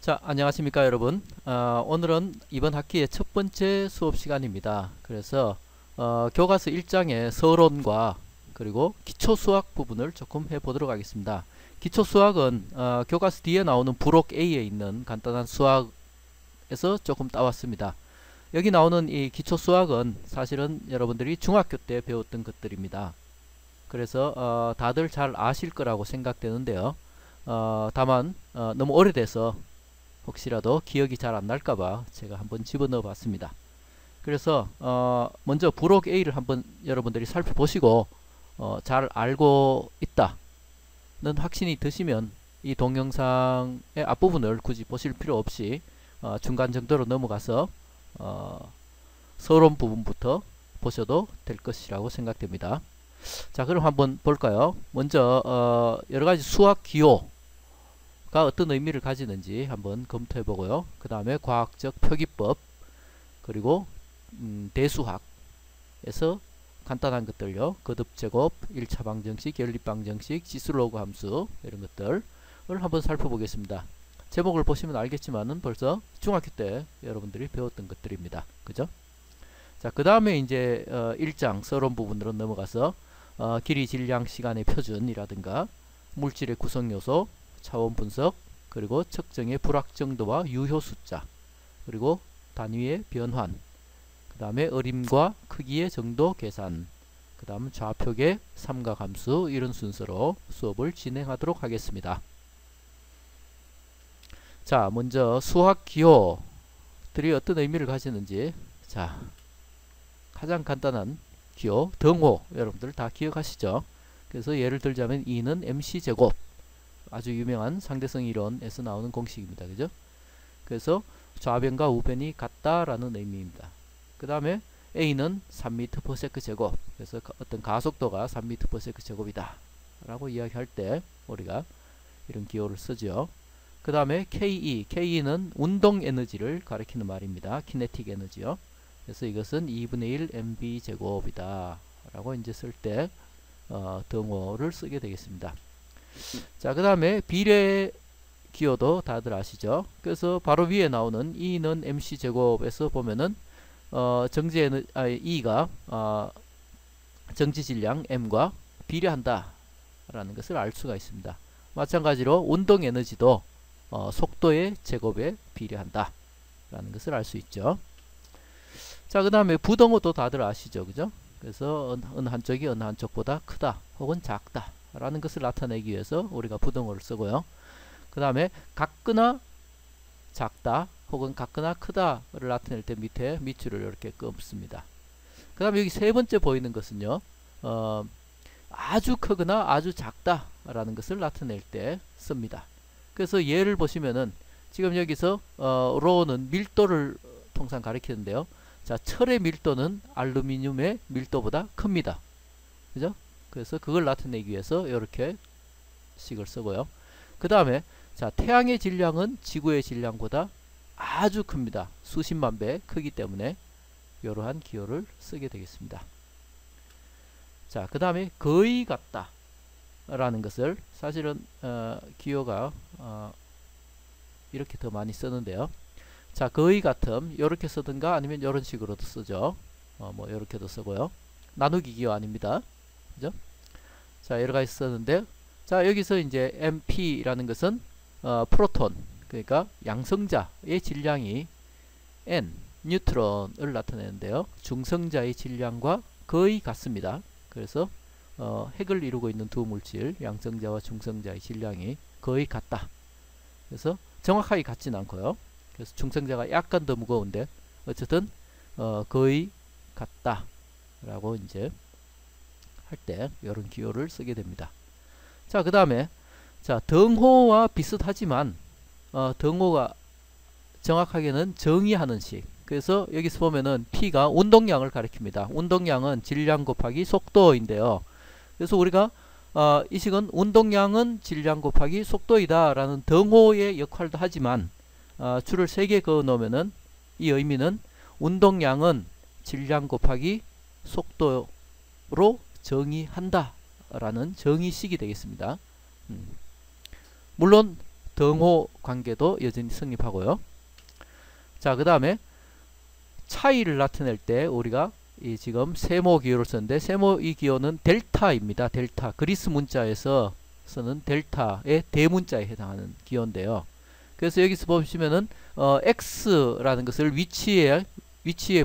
자, 안녕하십니까 여러분. 오늘은 이번 학기의 첫 번째 수업 시간입니다. 그래서 교과서 1장의 서론과 그리고 기초수학 부분을 조금 해보도록 하겠습니다. 기초수학은 교과서 뒤에 나오는 부록 A에 있는 간단한 수학에서 조금 따왔습니다. 여기 나오는 이 기초수학은 사실은 여러분들이 중학교 때 배웠던 것들입니다. 그래서 다들 잘 아실 거라고 생각되는데요. 다만 너무 오래돼서 혹시라도 기억이 잘 안 날까봐 제가 한번 집어넣어 봤습니다. 그래서 먼저 부록 A를 한번 여러분들이 살펴보시고 잘 알고 있다는 확신이 드시면 이 동영상의 앞부분을 굳이 보실 필요 없이 중간 정도로 넘어가서 서론 부분부터 보셔도 될 것이라고 생각됩니다. 자, 그럼 한번 볼까요? 먼저 여러가지 수학 기호 가 어떤 의미를 가지는지 한번 검토해 보고요. 그 다음에 과학적 표기법, 그리고 대수학에서 간단한 것들요. 거듭제곱, 1차 방정식, 연립방정식, 지수로그 함수 이런 것들을 한번 살펴보겠습니다. 제목을 보시면 알겠지만은 벌써 중학교 때 여러분들이 배웠던 것들입니다. 그죠? 자, 그 다음에 이제 1장 서론 부분으로 넘어가서 길이, 질량, 시간의 표준이라든가 물질의 구성요소, 차원 분석, 그리고 측정의 불확정도와 유효 숫자, 그리고 단위의 변환, 그 다음에 어림과 크기의 정도 계산, 그 다음 좌표계, 삼각함수, 이런 순서로 수업을 진행하도록 하겠습니다. 자, 먼저 수학 기호들이 어떤 의미를 가지는지, 자, 가장 간단한 기호 등호 여러분들 다 기억하시죠? 그래서 예를 들자면 E는 mc제곱, 아주 유명한 상대성 이론에서 나오는 공식입니다. 그죠? 그래서 좌변과 우변이 같다라는 의미입니다. 그 다음에 A는 3m/s 제곱, 그래서 어떤 가속도가 3m/s 제곱이다 라고 이야기할 때 우리가 이런 기호를 쓰죠. 그 다음에 KE는 운동 에너지를 가리키는 말입니다. 키네틱 에너지요. 그래서 이것은 2분의 1 mv 제곱이다 라고 이제 쓸 때 등호를 쓰게 되겠습니다. 자, 그 다음에 비례 기호도 다들 아시죠? 그래서 바로 위에 나오는 E는 mc제곱에서 보면은 E가 정지질량 m과 비례한다 라는 것을 알 수가 있습니다. 마찬가지로 운동 에너지도 속도의 제곱에 비례한다 라는 것을 알 수 있죠. 자, 그 다음에 부등호도 다들 아시죠? 그죠? 그래서 어느 한쪽이 어느 한쪽보다 크다 혹은 작다 라는 것을 나타내기 위해서 우리가 부등호를 쓰고요. 그 다음에 같거나 작다 혹은 같거나 크다를 나타낼 때 밑에 밑줄을 이렇게 긋습니다. 그 다음에 여기 세 번째 보이는 것은요, 아주 크거나 아주 작다 라는 것을 나타낼 때 씁니다. 그래서 예를 보시면은 지금 여기서 로는 밀도를 통상 가리키는데요. 자, 철의 밀도는 알루미늄의 밀도보다 큽니다. 그죠? 그래서 그걸 나타내기 위해서 이렇게 식을 쓰고요. 그 다음에 자, 태양의 질량은 지구의 질량보다 아주 큽니다. 수십만 배 크기 때문에 이러한 기호를 쓰게 되겠습니다. 자, 그 다음에 거의 같다 라는 것을 사실은 기호가 이렇게 더 많이 쓰는데요. 자, 거의 같음 이렇게 쓰든가 아니면 이런 식으로도 쓰죠. 뭐 이렇게도 쓰고요. 나누기 기호 아닙니다. 그죠? 자, 여러 가지 썼는데, 자, 여기서 이제 MP라는 것은 프로톤, 그러니까 양성자의 질량이 N, 뉴트론을 나타내는데요. 중성자의 질량과 거의 같습니다. 그래서 핵을 이루고 있는 두 물질, 양성자와 중성자의 질량이 거의 같다. 그래서 정확하게 같진 않고요. 그래서 중성자가 약간 더 무거운데 어쨌든 거의 같다 라고 이제 할 때 이런 기호를 쓰게 됩니다. 자, 그 다음에 자, 등호와 비슷하지만 등호가 정확하게는 정의하는 식. 그래서 여기서 보면은 P가 운동량을 가리킵니다. 운동량은 질량 곱하기 속도인데요. 그래서 우리가 이 식은 운동량은 질량 곱하기 속도이다 라는 등호의 역할도 하지만 줄을 3개 그어 놓으면은 이 의미는 운동량은 질량 곱하기 속도로 정의한다 라는 정의식이 되겠습니다. 물론 등호 관계도 여전히 성립하고요. 자, 그 다음에 차이를 나타낼 때 우리가 이 지금 세모 기호를 썼는데 세모 이 기호는 델타입니다. 델타. 그리스 문자에서 쓰는 델타의 대문자에 해당하는 기호인데요. 그래서 여기서 보시면은 x라는 것을 위치의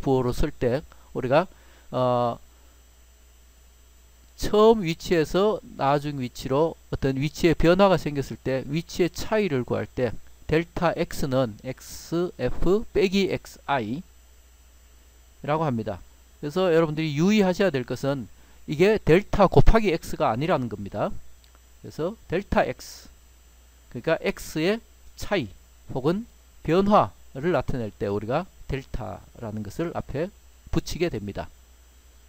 부호로 쓸 때 우리가 처음 위치에서 나중 위치로 어떤 위치의 변화가 생겼을 때 위치의 차이를 구할 때 델타 x는 xf 빼기 xi 라고 합니다. 그래서 여러분들이 유의하셔야 될 것은 이게 델타 곱하기 x가 아니라는 겁니다. 그래서 델타 x, 그러니까 x의 차이 혹은 변화를 나타낼 때 우리가 델타라는 것을 앞에 붙이게 됩니다.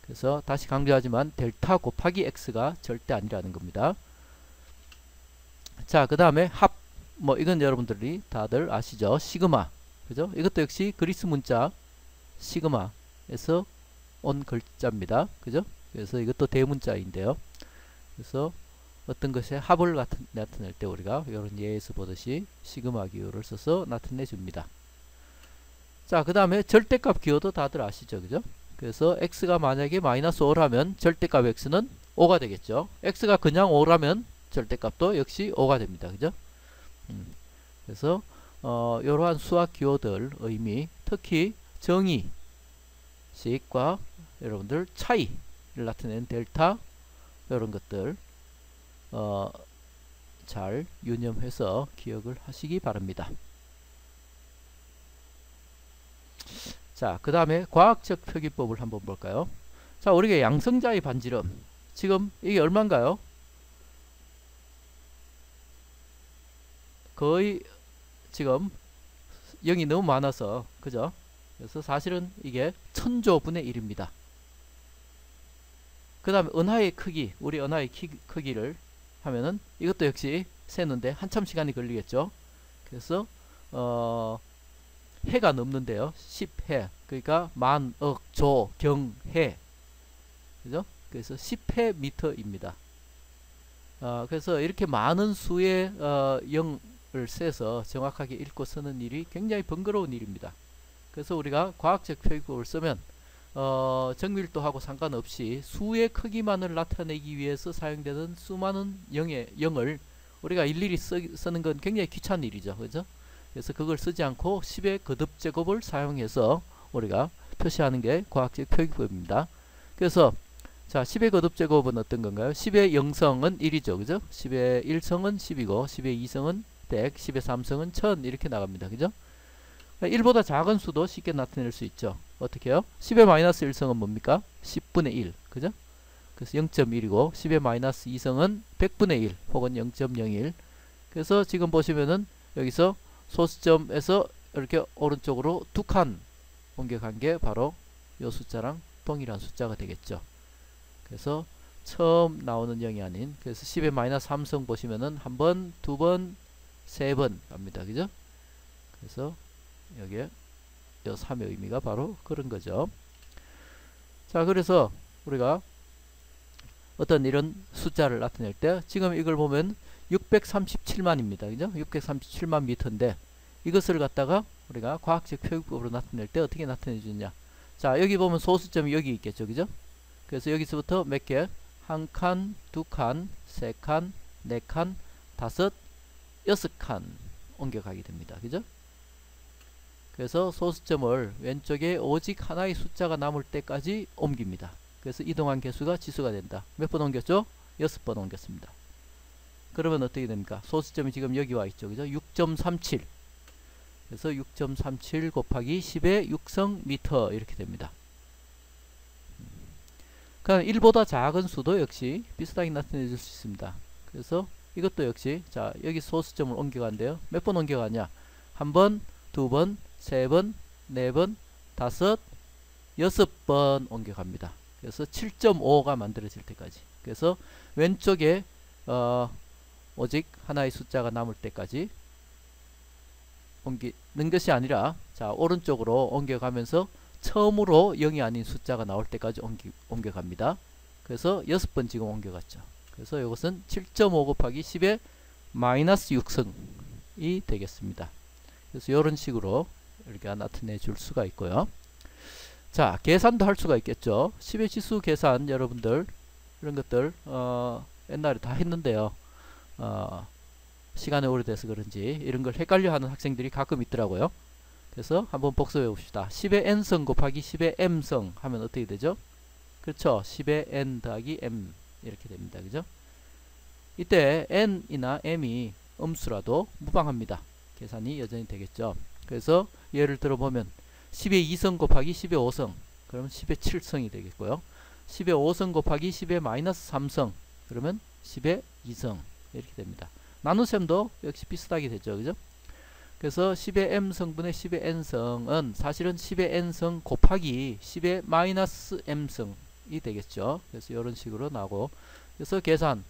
그래서 다시 강조하지만 델타 곱하기 x가 절대 아니라는 겁니다. 자, 그 다음에 합, 뭐 이건 여러분들이 다들 아시죠? 시그마, 그죠? 이것도 역시 그리스 문자 시그마에서 온 글자입니다. 그죠? 그래서 이것도 대문자인데요. 그래서 어떤 것의 합을 나타낼 때 우리가 이런 예에서 보듯이 시그마 기호를 써서 나타내 줍니다. 자, 그 다음에 절대값 기호도 다들 아시죠? 그죠? 그래서 x가 만약에 마이너스 5라면 절대값 x는 5가 되겠죠. x가 그냥 5라면 절대값도 역시 5가 됩니다. 그죠? 그래서 이러한 수학 기호들 의미, 특히 정의식과 여러분들 차이를 나타내는 델타 이런 것들 잘 유념해서 기억을 하시기 바랍니다. 자, 그 다음에 과학적 표기법을 한번 볼까요? 자, 우리가 양성자의 반지름 지금 이게 얼마인가요? 거의 지금 0이 너무 많아서 그죠? 그래서 사실은 이게 1000조분의 1입니다. 그 다음에 은하의 크기, 우리 은하의 크기를 하면은 이것도 역시 세는데 한참 시간이 걸리겠죠. 그래서 해가 넘는데요. 10해, 그러니까 만, 억, 조, 경, 해, 그죠? 그래서 10해 미터입니다. 그래서 이렇게 많은 수의 0을 세서 정확하게 읽고 쓰는 일이 굉장히 번거로운 일입니다. 그래서 우리가 과학적 표기법을 쓰면 정밀도하고 상관없이 수의 크기만을 나타내기 위해서 사용되는 수많은 0을 우리가 일일이 쓰는 건 굉장히 귀찮은 일이죠. 그죠? 그래서 그걸 쓰지 않고 10의 거듭제곱을 사용해서 우리가 표시하는 게 과학적 표기법입니다. 그래서 자, 10의 거듭제곱은 어떤 건가요? 10의 0성은 1이죠. 그죠? 10의 1성은 10이고 10의 2성은 100, 10의 3성은 1000 이렇게 나갑니다. 그죠? 1보다 작은 수도 쉽게 나타낼 수 있죠. 어떻게 해요? 10의 마이너스 1성은 뭡니까? 10분의 1. 그죠? 그래서 0.1이고 10의 마이너스 2성은 100분의 1 혹은 0.01. 그래서 지금 보시면은 여기서 소수점에서 이렇게 오른쪽으로 두 칸 옮겨간 게 바로 이 숫자랑 동일한 숫자가 되겠죠. 그래서 처음 나오는 0이 아닌, 그래서 10의 마이너스 3성 보시면은 한 번, 두 번, 세 번 갑니다. 그죠? 그래서 여기에 이 3의 의미가 바로 그런 거죠. 자, 그래서 우리가 어떤 이런 숫자를 나타낼 때 지금 이걸 보면 637만입니다. 그죠? 637만 미터인데 이것을 갖다가 우리가 과학적 표기법으로 나타낼 때 어떻게 나타내 주느냐. 자, 여기 보면 소수점이 여기 있겠죠. 그죠? 그래서 여기서부터 몇 개? 한 칸, 두 칸, 세 칸, 네 칸, 다섯, 여섯 칸 옮겨가게 됩니다. 그죠? 그래서 소수점을 왼쪽에 오직 하나의 숫자가 남을 때까지 옮깁니다. 그래서 이동한 개수가 지수가 된다. 몇 번 옮겼죠? 6번 옮겼습니다. 그러면 어떻게 됩니까? 소수점이 지금 여기 와 있죠. 그죠? 6.37. 그래서 6.37 곱하기 10의 6성 미터 이렇게 됩니다. 그럼 1보다 작은 수도 역시 비슷하게 나타내 줄 수 있습니다. 그래서 이것도 역시 자, 여기 소수점을 옮겨간대요. 몇 번 옮겨가냐? 한 번, 두 번, 세 번, 네 번, 다섯, 여섯 번 옮겨갑니다. 그래서 7.5가 만들어질 때까지. 그래서 왼쪽에 오직 하나의 숫자가 남을 때까지 옮기는 것이 아니라 자, 오른쪽으로 옮겨가면서 처음으로 0이 아닌 숫자가 나올 때까지 옮겨갑니다. 그래서 6번 지금 옮겨갔죠. 그래서 이것은 7.5 곱하기 10의 마이너스 6성 되겠습니다. 그래서 이런 식으로 이렇게 나타내 줄 수가 있고요. 자, 계산도 할 수가 있겠죠. 10의 지수 계산 여러분들 이런 것들 옛날에 다 했는데요. 시간이 오래돼서 그런지 이런 걸 헷갈려 하는 학생들이 가끔 있더라고요. 그래서 한번 복습해 봅시다. 10의 n성 곱하기 10의 m성 하면 어떻게 되죠? 그렇죠. 10의 n 더하기 m 이렇게 됩니다. 그죠? 이때 n이나 m이 음수라도 무방합니다. 계산이 여전히 되겠죠. 그래서 예를 들어 보면 10의 2성 곱하기 10의 5성 그러면 10의 7성이 되겠고요. 10의 5성 곱하기 10의 마이너스 3성 그러면 10의 2성 이렇게 됩니다. 나눗셈도 역시 비슷하게 되죠. 그죠? 그래서 10의 m성분의 10의 n성은 사실은 10의 n성 곱하기 10의 마이너스 m성이 되겠죠. 그래서 이런 식으로 나오고 그래서 계산하면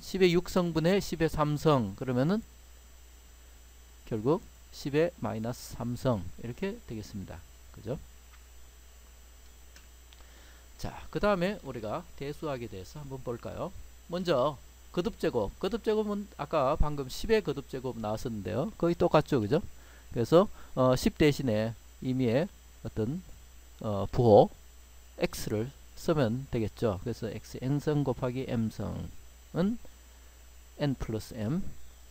10의 6성분의 10의 3성 그러면은 결국 10의 마이너스 3성 이렇게 되겠습니다. 그죠? 자, 그 다음에 우리가 대수학에 대해서 한번 볼까요? 먼저 거듭제곱. 거듭제곱은 아까 방금 10의 거듭제곱 나왔었는데요. 거의 똑같죠. 그죠? 그래서 10 대신에 임의의 어떤 부호 x를 쓰면 되겠죠. 그래서 x n성 곱하기 m성은 n 플러스 m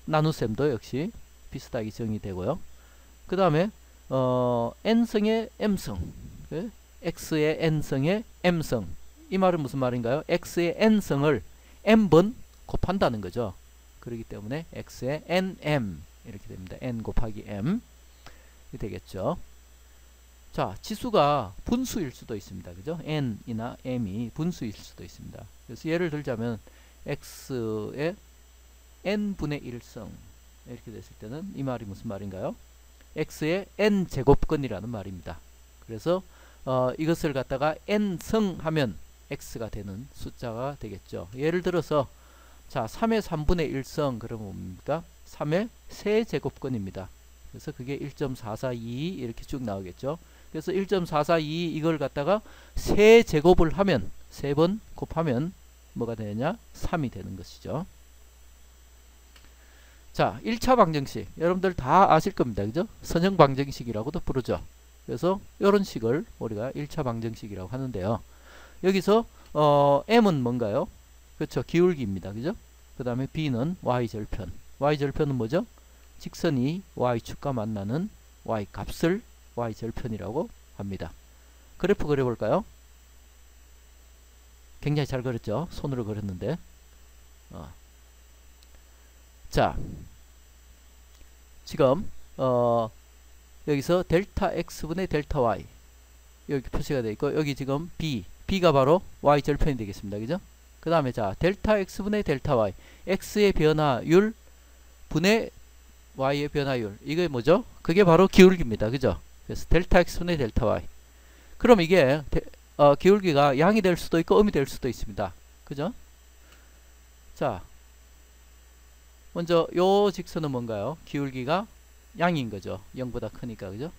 나눗셈도 역시 비슷하게 정의되고요. 그 다음에 n성의 m성 x의 n성의 m성 이 말은 무슨 말인가요? x의 n성을 m번 곱한다는 거죠. 그렇기 때문에 x의 nm 이렇게 됩니다. n 곱하기 m 이 되겠죠. 자, 지수가 분수일 수도 있습니다. 그죠? n이나 m이 분수일 수도 있습니다. 그래서 예를 들자면 x의 n분의 1성 이렇게 됐을 때는 이 말이 무슨 말인가요? x의 n제곱근이라는 말입니다. 그래서 이것을 갖다가 n성 하면 x가 되는 숫자가 되겠죠. 예를 들어서 자 3의 3분의 1성 그러면 뭡니까? 3의 세제곱근입니다. 그래서 그게 1.442 이렇게 쭉 나오겠죠. 그래서 1.442 이걸 갖다가 세제곱을 하면 3번 곱하면 뭐가 되느냐? 3이 되는 것이죠. 자, 1차 방정식 여러분들 다 아실 겁니다. 그죠? 선형 방정식이라고도 부르죠. 그래서 이런 식을 우리가 1차 방정식이라고 하는데요. 여기서 m은 뭔가요? 그렇죠. 기울기입니다. 그죠? 그 다음에 b는 y절편. y절편은 뭐죠? 직선이 y축과 만나는 y값을 y절편이라고 합니다. 그래프 그려볼까요? 굉장히 잘 그렸죠? 손으로 그렸는데 자, 지금 여기서 델타 x분의 델타 y 여기 표시가 되어 있고 여기 지금 b가 바로 y절편이 되겠습니다. 그죠? 그 다음에 자 델타 x분의 델타 y x의 변화율 분의 y의 변화율 이게 뭐죠? 그게 바로 기울기입니다. 그죠? 그래서 델타 x분의 델타 y 그럼 이게 기울기가 양이 될 수도 있고 음이 될 수도 있습니다. 그죠? 자 먼저 요 직선은 뭔가요? 기울기가 양인 거죠. 0보다 크니까. 그죠?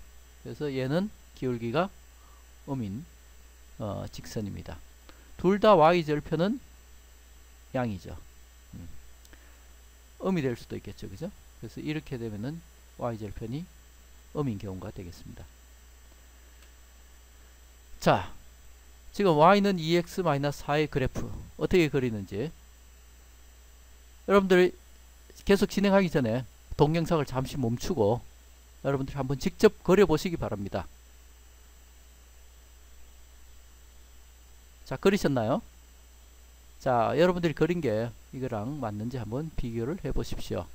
그래서 얘는 기울기가 음인 직선입니다. 둘 다 y절편은 양이죠. 음이 될 수도 있겠죠. 그죠? 그래서 이렇게 되면은 y절편이 음인 경우가 되겠습니다. 자, 지금 y는 2x-4의 그래프 어떻게 그리는지 여러분들이 계속 진행하기 전에 동영상을 잠시 멈추고 여러분들이 한번 직접 그려보시기 바랍니다. 자, 그리셨나요? 자, 여러분들이 그린 게 이거랑 맞는지 한번 비교를 해 보십시오.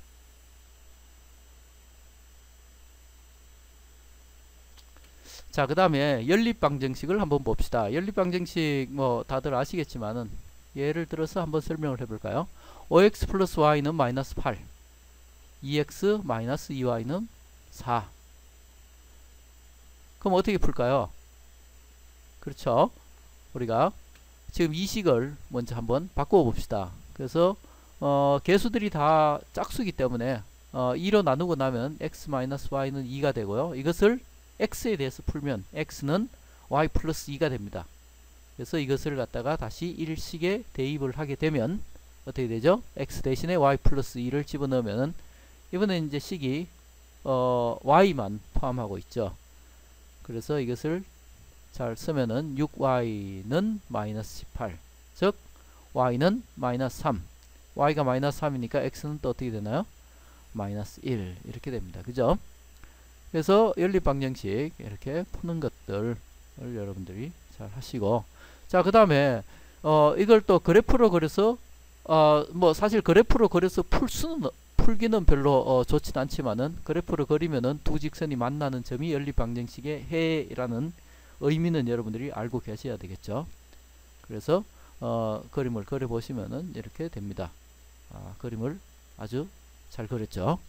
자, 그 다음에 연립방정식을 한번 봅시다. 연립방정식 뭐 다들 아시겠지만은 예를 들어서 한번 설명을 해볼까요? 5x 플러스 y는 마이너스 8 2x 마이너스 2y는 4 그럼 어떻게 풀까요? 그렇죠? 우리가 지금 이 식을 먼저 한번 바꾸어 봅시다. 그래서 개수들이 다 짝수기 때문에 2로 나누고 나면 x 마이너스 y는 2가 되고요. 이것을 x에 대해서 풀면 x는 y 플러스 2가 됩니다. 그래서 이것을 갖다가 다시 일식에 대입을 하게 되면 어떻게 되죠? x 대신에 y 플러스 2를 집어넣으면 이번엔 이제 식이 y만 포함하고 있죠. 그래서 이것을 잘 쓰면은 6y는 마이너스 18, 즉 y는 마이너스 3, y가 마이너스 3이니까 x는 또 어떻게 되나요? 마이너스 1 이렇게 됩니다. 그죠? 그래서 연립방정식 이렇게 푸는 것들을 여러분들이 잘 하시고, 자 그 다음에 이걸 또 그래프로 그려서 뭐 사실 그래프로 그려서 풀기는 별로 좋진 않지만은, 그래프로 그리면은 두 직선이 만나는 점이 연립방정식의 해라는 의미는 여러분들이 알고 계셔야 되겠죠. 그래서 그림을 그려 보시면은 이렇게 됩니다. 그림을 아주 잘 그렸죠.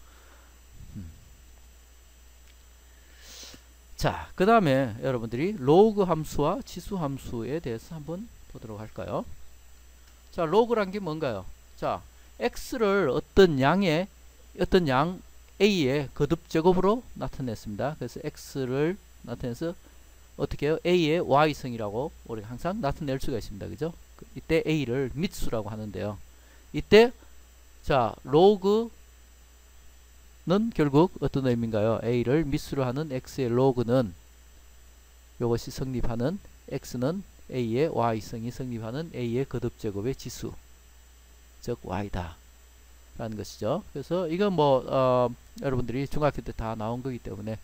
자, 그 다음에 여러분들이 로그 함수와 지수 함수에 대해서 한번 보도록 할까요? 자, 로그란 게 뭔가요? 자, x를 어떤 양 a의 거듭 제곱으로 나타냈습니다. 그래서 x를 나타내서 어떻게 해요? a의 y승이라고 우리가 항상 나타낼 수가 있습니다. 그죠? 이때 a를 밑수라고 하는데요. 이때 자, 로그는 결국 어떤 의미인가요? a를 밑수로 하는 x의 로그는 이것이 성립하는 x는 a의 y승이 성립하는 a의 거듭제곱의 지수, 즉 y다 라는 것이죠. 그래서 이건 뭐 여러분들이 중학교 때 다 나온 거기 때문에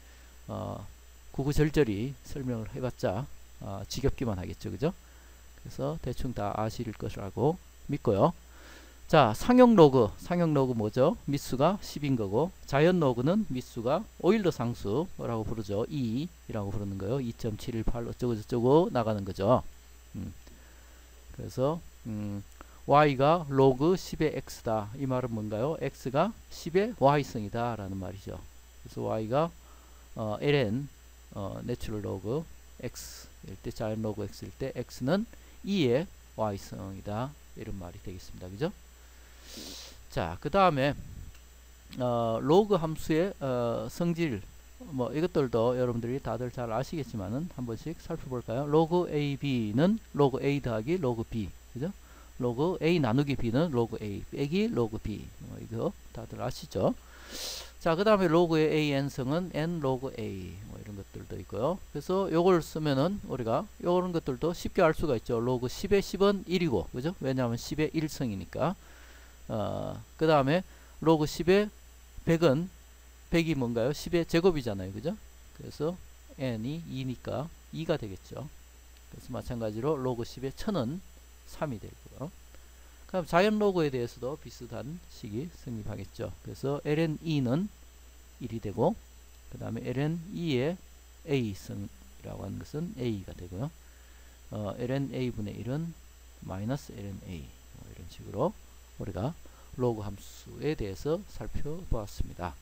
구구절절히 설명을 해봤자 지겹기만 하겠죠. 그죠? 그래서 대충 다 아실 것이라고 믿고요. 자, 상용 로그 뭐죠? 밑수가 10인 거고, 자연 로그는 밑수가 오일러 상수라고 부르죠. 2라고 부르는 거예요. 2.718 어쩌고 저쩌고 나가는 거죠. 그래서 y가 로그 10의 x다. 이 말은 뭔가요? x가 10의 y승이다 라는 말이죠. 그래서 y가 ln 내추럴 로그 x일 때, 자연 로그 x일 때 x는 2의 y승이다 이런 말이 되겠습니다. 그죠? 자, 그 다음에 로그 함수의 성질, 뭐 이것들도 여러분들이 다들 잘 아시겠지만은 한 번씩 살펴볼까요? 로그 ab는 로그 a 더하기 로그 b, 그죠? 로그 a 나누기 b는 로그 a 빼기 로그 b, 이거 다들 아시죠? 자, 그 다음에 로그의 an승은 n 로그 a, 뭐 이런 것들도 있고요. 그래서 요걸 쓰면은 우리가 요런 것들도 쉽게 알 수가 있죠. 로그 10의 10은 1이고, 그죠? 왜냐하면 10의 1승이니까. 그 다음에 로그 10의 100은 100이 뭔가요? 10의 제곱이잖아요. 그죠? 그래서 n이 2니까 2가 되겠죠. 그래서 마찬가지로 로그 10의 1000은 3이 되고요. 그럼 자연 로그에 대해서도 비슷한 식이 성립하겠죠. 그래서 ln2는 1이 되고, 그 다음에 ln2의 a승이라고 하는 것은 a가 되고요. ln a분의 1은 마이너스 ln a, 뭐 이런 식으로 우리가 로그 함수에 대해서 살펴보았습니다.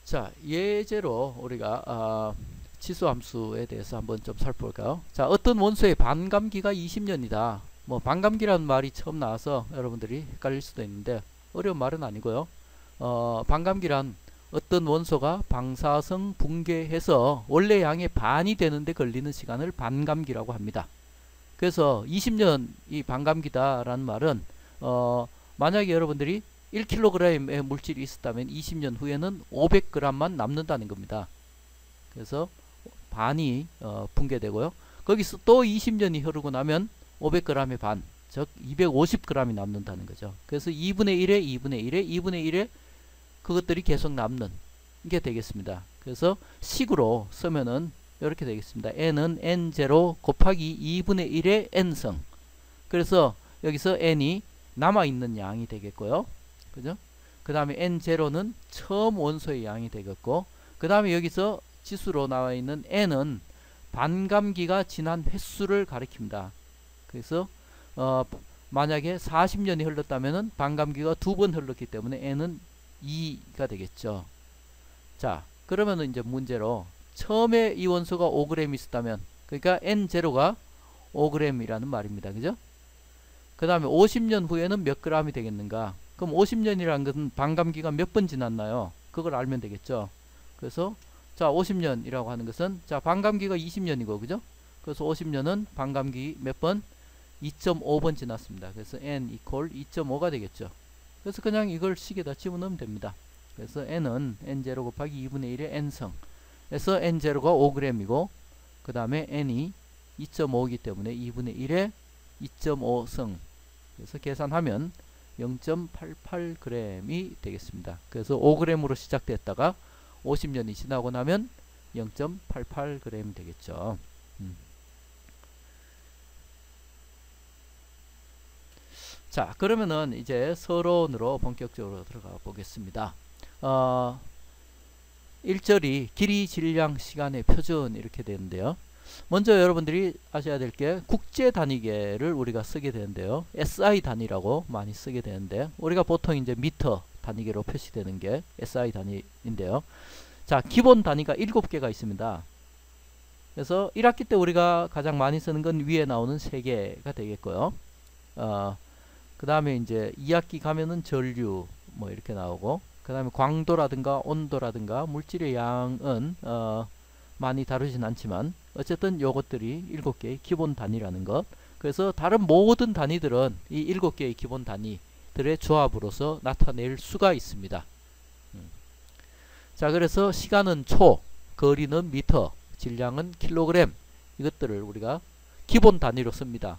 자, 예제로 우리가 지수 함수에 대해서 한번 좀 살펴볼까요? 자, 어떤 원소의 반감기가 20년이다. 뭐 반감기라는 말이 처음 나와서 여러분들이 헷갈릴 수도 있는데 어려운 말은 아니고요. 반감기란 어떤 원소가 방사성 붕괴해서 원래 양의 반이 되는데 걸리는 시간을 반감기라고 합니다. 그래서 20년이 반감기다라는 말은 만약에 여러분들이 1kg의 물질이 있었다면 20년 후에는 500g만 남는다는 겁니다. 그래서 반이 붕괴되고요. 거기서 또 20년이 흐르고 나면 500g의 반, 즉 250g이 남는다는 거죠. 그래서 2분의 1에 2분의 1에 2분의 1에 그것들이 계속 남는 게 되겠습니다. 그래서 식으로 쓰면은 이렇게 되겠습니다. n은 n0 곱하기 2분의 1의 n승. 그래서 여기서 n이 남아있는 양이 되겠고요. 그죠? 그 다음에 n0는 처음 원소의 양이 되겠고, 그 다음에 여기서 지수로 나와 있는 n은 반감기가 지난 횟수를 가리킵니다. 그래서 만약에 40년이 흘렀다면 반감기가 2번 흘렀기 때문에 n은 2가 되겠죠. 자, 그러면은 이제 문제로 처음에 이 원소가 5g 있었다면, 그러니까 n0가 5g이라는 말입니다. 그죠? 그 다음에 50년 후에는 몇 g이 되겠는가? 그럼 50년이라는 것은 반감기가 몇 번 지났나요? 그걸 알면 되겠죠. 그래서 자, 50년이라고 하는 것은 자, 반감기가 20년이고, 그죠? 그래서 50년은 반감기 몇 번? 2.5번 지났습니다. 그래서 n equal 2.5가 되겠죠. 그래서 그냥 이걸 식에다 집어넣으면 됩니다. 그래서 n은 n0 곱하기 2분의 1의 n성 그래서 n0가 5g이고 그 다음에 n이 2.5이기 때문에 2분의 1의 2.5성 그래서 계산하면 0.88g이 되겠습니다. 그래서 5g으로 시작됐다가 50년이 지나고 나면 0.88g 되겠죠. 자, 그러면은 이제 서론으로 본격적으로 들어가 보겠습니다. 1절이 길이, 질량, 시간의 표준 이렇게 되는데요. 먼저 여러분들이 아셔야 될 게 국제 단위계를 우리가 쓰게 되는데요. SI 단위라고 많이 쓰게 되는데 우리가 보통 이제 미터 단위계로 표시되는 게 SI 단위인데요. 자, 기본 단위가 7개가 있습니다. 그래서 1학기 때 우리가 가장 많이 쓰는 건 위에 나오는 3개가 되겠고요. 그 다음에 이제 2학기 가면은 전류 뭐 이렇게 나오고 그 다음에 광도라든가 온도라든가 물질의 양은 많이 다루진 않지만 어쨌든 요것들이 7개의 기본 단위라는 것. 그래서 다른 모든 단위들은 이 7개의 기본 단위들의 조합으로서 나타낼 수가 있습니다. 자, 그래서 시간은 초, 거리는 미터, 질량은 킬로그램 이것들을 우리가 기본 단위로 씁니다.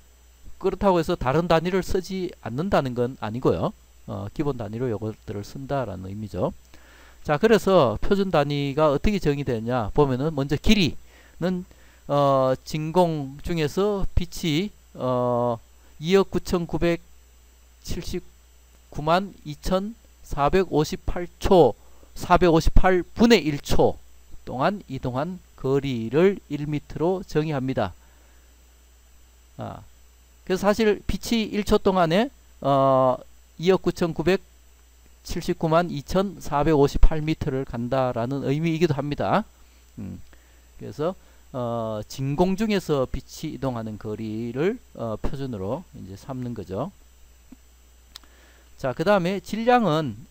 그렇다고 해서 다른 단위를 쓰지 않는다는 건 아니고요. 기본 단위로 이것들을 쓴다라는 의미죠. 자, 그래서 표준 단위가 어떻게 정의되냐 보면은 먼저 길이는 진공 중에서 빛이 2억 9,979만 2,458초 458분의 1초 동안 이동한 거리를 1m로 정의합니다. 그래서 사실 빛이 1초 동안에 2억 9,979만 2,458m를 간다라는 의미이기도 합니다. 그래서 진공 중에서 빛이 이동하는 거리를 표준으로 이제 삼는 거죠. 자, 그 다음에 질량은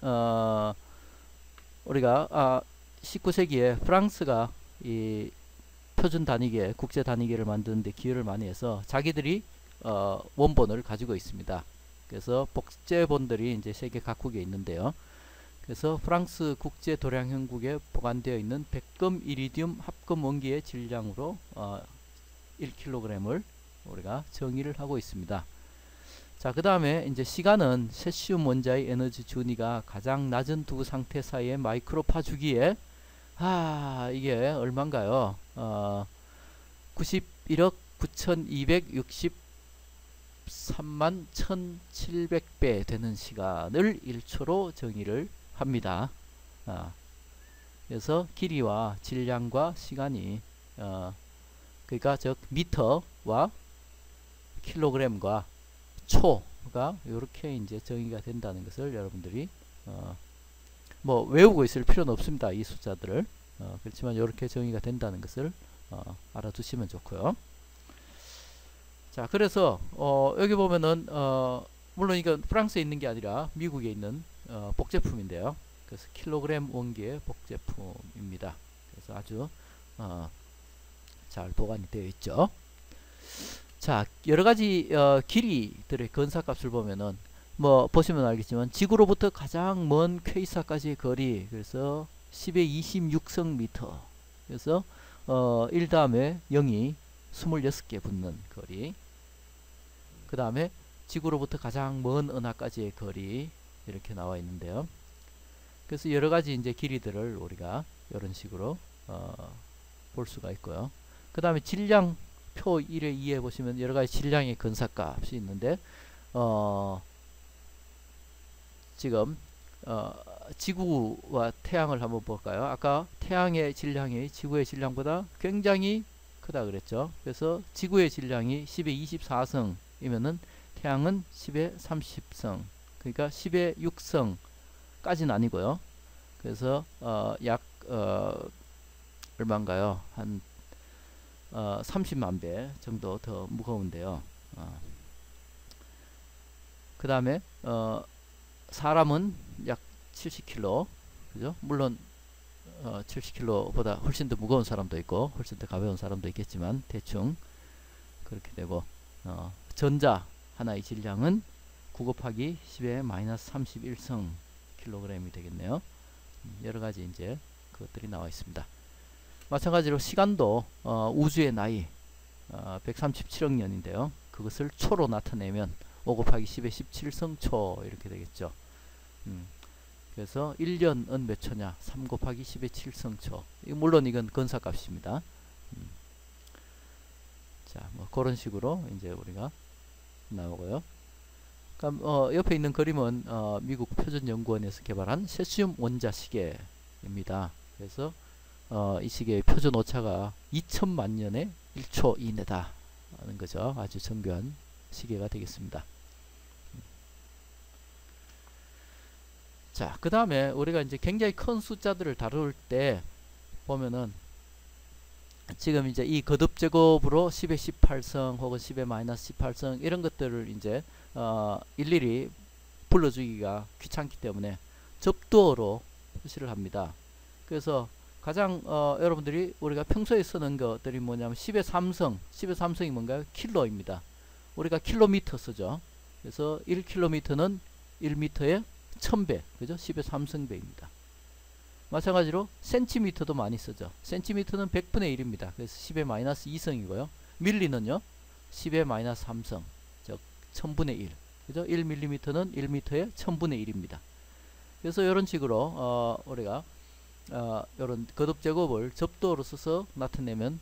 우리가 19세기에 프랑스가 이 표준 단위계, 국제 단위계를 만드는데 기여를 많이 해서 자기들이 원본을 가지고 있습니다. 그래서 복제본들이 이제 세계 각국에 있는데요. 그래서 프랑스 국제 도량 형국에 보관되어 있는 백금 이리듐 합금 원기의 질량으로 1kg을 우리가 정의를 하고 있습니다. 자, 그 다음에 이제 시간은 세슘 원자의 에너지 준위가 가장 낮은 두 상태 사이의 마이크로파 주기에 이게 얼마인가요? 91억 9263만 1700배 되는 시간을 1초로 정의를 합니다. 그래서 길이와 질량과 시간이 그러니까 즉 미터와 킬로그램과 초가 이렇게 이제 정의가 된다는 것을 여러분들이 뭐 외우고 있을 필요는 없습니다. 이 숫자들을 그렇지만 이렇게 정의가 된다는 것을 알아두시면 좋고요. 자, 그래서 여기 보면은 물론 이건 프랑스에 있는 게 아니라 미국에 있는 복제품인데요. 그래서 킬로그램 원기의 복제품입니다. 그래서 아주 잘 보관이 되어 있죠. 자, 여러가지 길이들의 근사값을 보면은 뭐 보시면 알겠지만 지구로부터 가장 먼 퀘이사까지의 거리 그래서 10의 26성 미터 그래서 1 다음에 0이 26개 붙는 거리 그 다음에 지구로부터 가장 먼 은하까지의 거리 이렇게 나와 있는데요. 그래서 여러가지 이제 길이들을 우리가 이런 식으로 볼 수가 있고요. 그 다음에 질량 표 1에 2에 보시면 여러가지 질량의 근사값이 있는데 지금 지구와 태양을 한번 볼까요? 아까 태양의 질량이 지구의 질량보다 굉장히 크다 그랬죠. 그래서 지구의 질량이 10의 24성이면은 태양은 10의 30성 그러니까 10의 6성까지는 아니고요. 그래서 약 얼마인가요? 한 30만 배 정도 더 무거운데요. 그 다음에 사람은 약 70kg 그죠? 물론 70kg보다 훨씬 더 무거운 사람도 있고 훨씬 더 가벼운 사람도 있겠지만 대충 그렇게 되고 전자 하나의 질량은 9 곱하기 10의 마이너스 31성 킬로그램이 되겠네요. 여러가지 이제 그것들이 나와 있습니다. 마찬가지로 시간도 우주의 나이 137억 년인데요. 그것을 초로 나타내면 5 곱하기 10의 17성 초 이렇게 되겠죠. 그래서 1년은 몇 초냐? 3 곱하기 10의 7성 초. 물론 이건 건사값입니다. 자, 뭐 그런 식으로 이제 우리가 나오고요. 그러니까 옆에 있는 그림은 미국 표준연구원에서 개발한 세슘 원자 시계입니다. 그래서 이 시계의 표준 오차가 2천만 년에 1초 이내다 하는 거죠. 아주 정교한 시계가 되겠습니다. 자, 그 다음에 우리가 이제 굉장히 큰 숫자들을 다룰 때 보면은 지금 이제 이 거듭 제곱으로 10의 18성 혹은 10의 마이너스 18성 이런 것들을 이제 일일이 불러주기가 귀찮기 때문에 접두어로 표시를 합니다. 그래서 가장 여러분들이 우리가 평소에 쓰는 것들이 뭐냐면 10의 3성, 10의 3성이 뭔가요? 킬로입니다. 우리가 킬로미터 쓰죠. 그래서 1킬로미터는 1미터의 1000배, 그죠? 10의 3성배입니다. 마찬가지로 센티미터도 많이 쓰죠. 센티미터는 100분의 1입니다. 그래서 10의 마이너스 2성이고요. 밀리는요, 10의 마이너스 3성, 즉 1000분의 1. 그죠? 1mm는 1m의 1000분의 1입니다. 그래서 이런 식으로 우리가 이런 거듭 제곱을 접두어로 써서 나타내면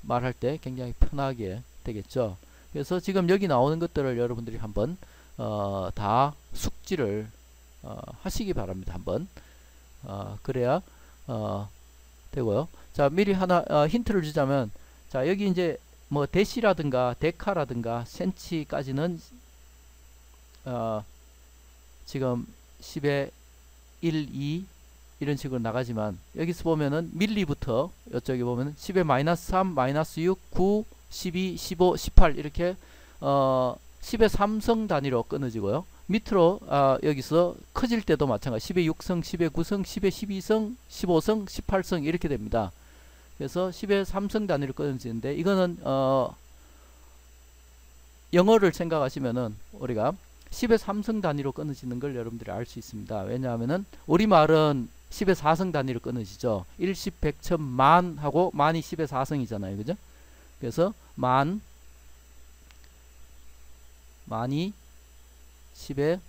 말할 때 굉장히 편하게 되겠죠. 그래서 지금 여기 나오는 것들을 여러분들이 한번 다 숙지를 하시기 바랍니다. 한번 그래야 되고요. 자, 미리 하나 힌트를 주자면, 자, 여기 이제 뭐 데시라든가 데카라든가 센치까지는 지금 10의 1, 2 이런 식으로 나가지만, 여기서 보면은 밀리부터 이쪽에 보면은 10의 마이너스 3, 마이너스 6, 9, 12, 15, 18 이렇게 10의 3성 단위로 끊어지고요. 밑으로 여기서 커질 때도 마찬가지 10의 6성, 10의 9성, 10의 12성, 15성, 18성 이렇게 됩니다. 그래서 10의 3성 단위로 끊어지는데, 이거는 영어를 생각하시면은 우리가 10의 3성 단위로 끊어지는 걸 여러분들이 알 수 있습니다. 왜냐하면은 우리말은 10의 4성 단위로 끊어지죠. 1, 10, 100, 1000, 만 하고 만이 10의 4성이잖아요. 그죠? 그래서 만이 10의